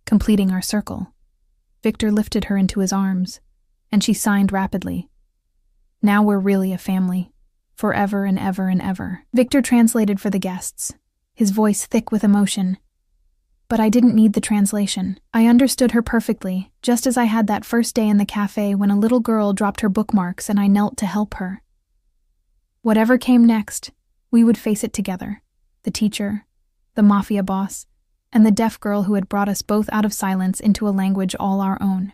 completing our circle. Victor lifted her into his arms, and she signed rapidly. "Now we're really a family, forever and ever and ever." Victor translated for the guests, his voice thick with emotion. But I didn't need the translation. I understood her perfectly, just as I had that first day in the cafe when a little girl dropped her bookmarks and I knelt to help her. Whatever came next, we would face it together. The teacher, the Mafia boss, and the deaf girl who had brought us both out of silence into a language all our own.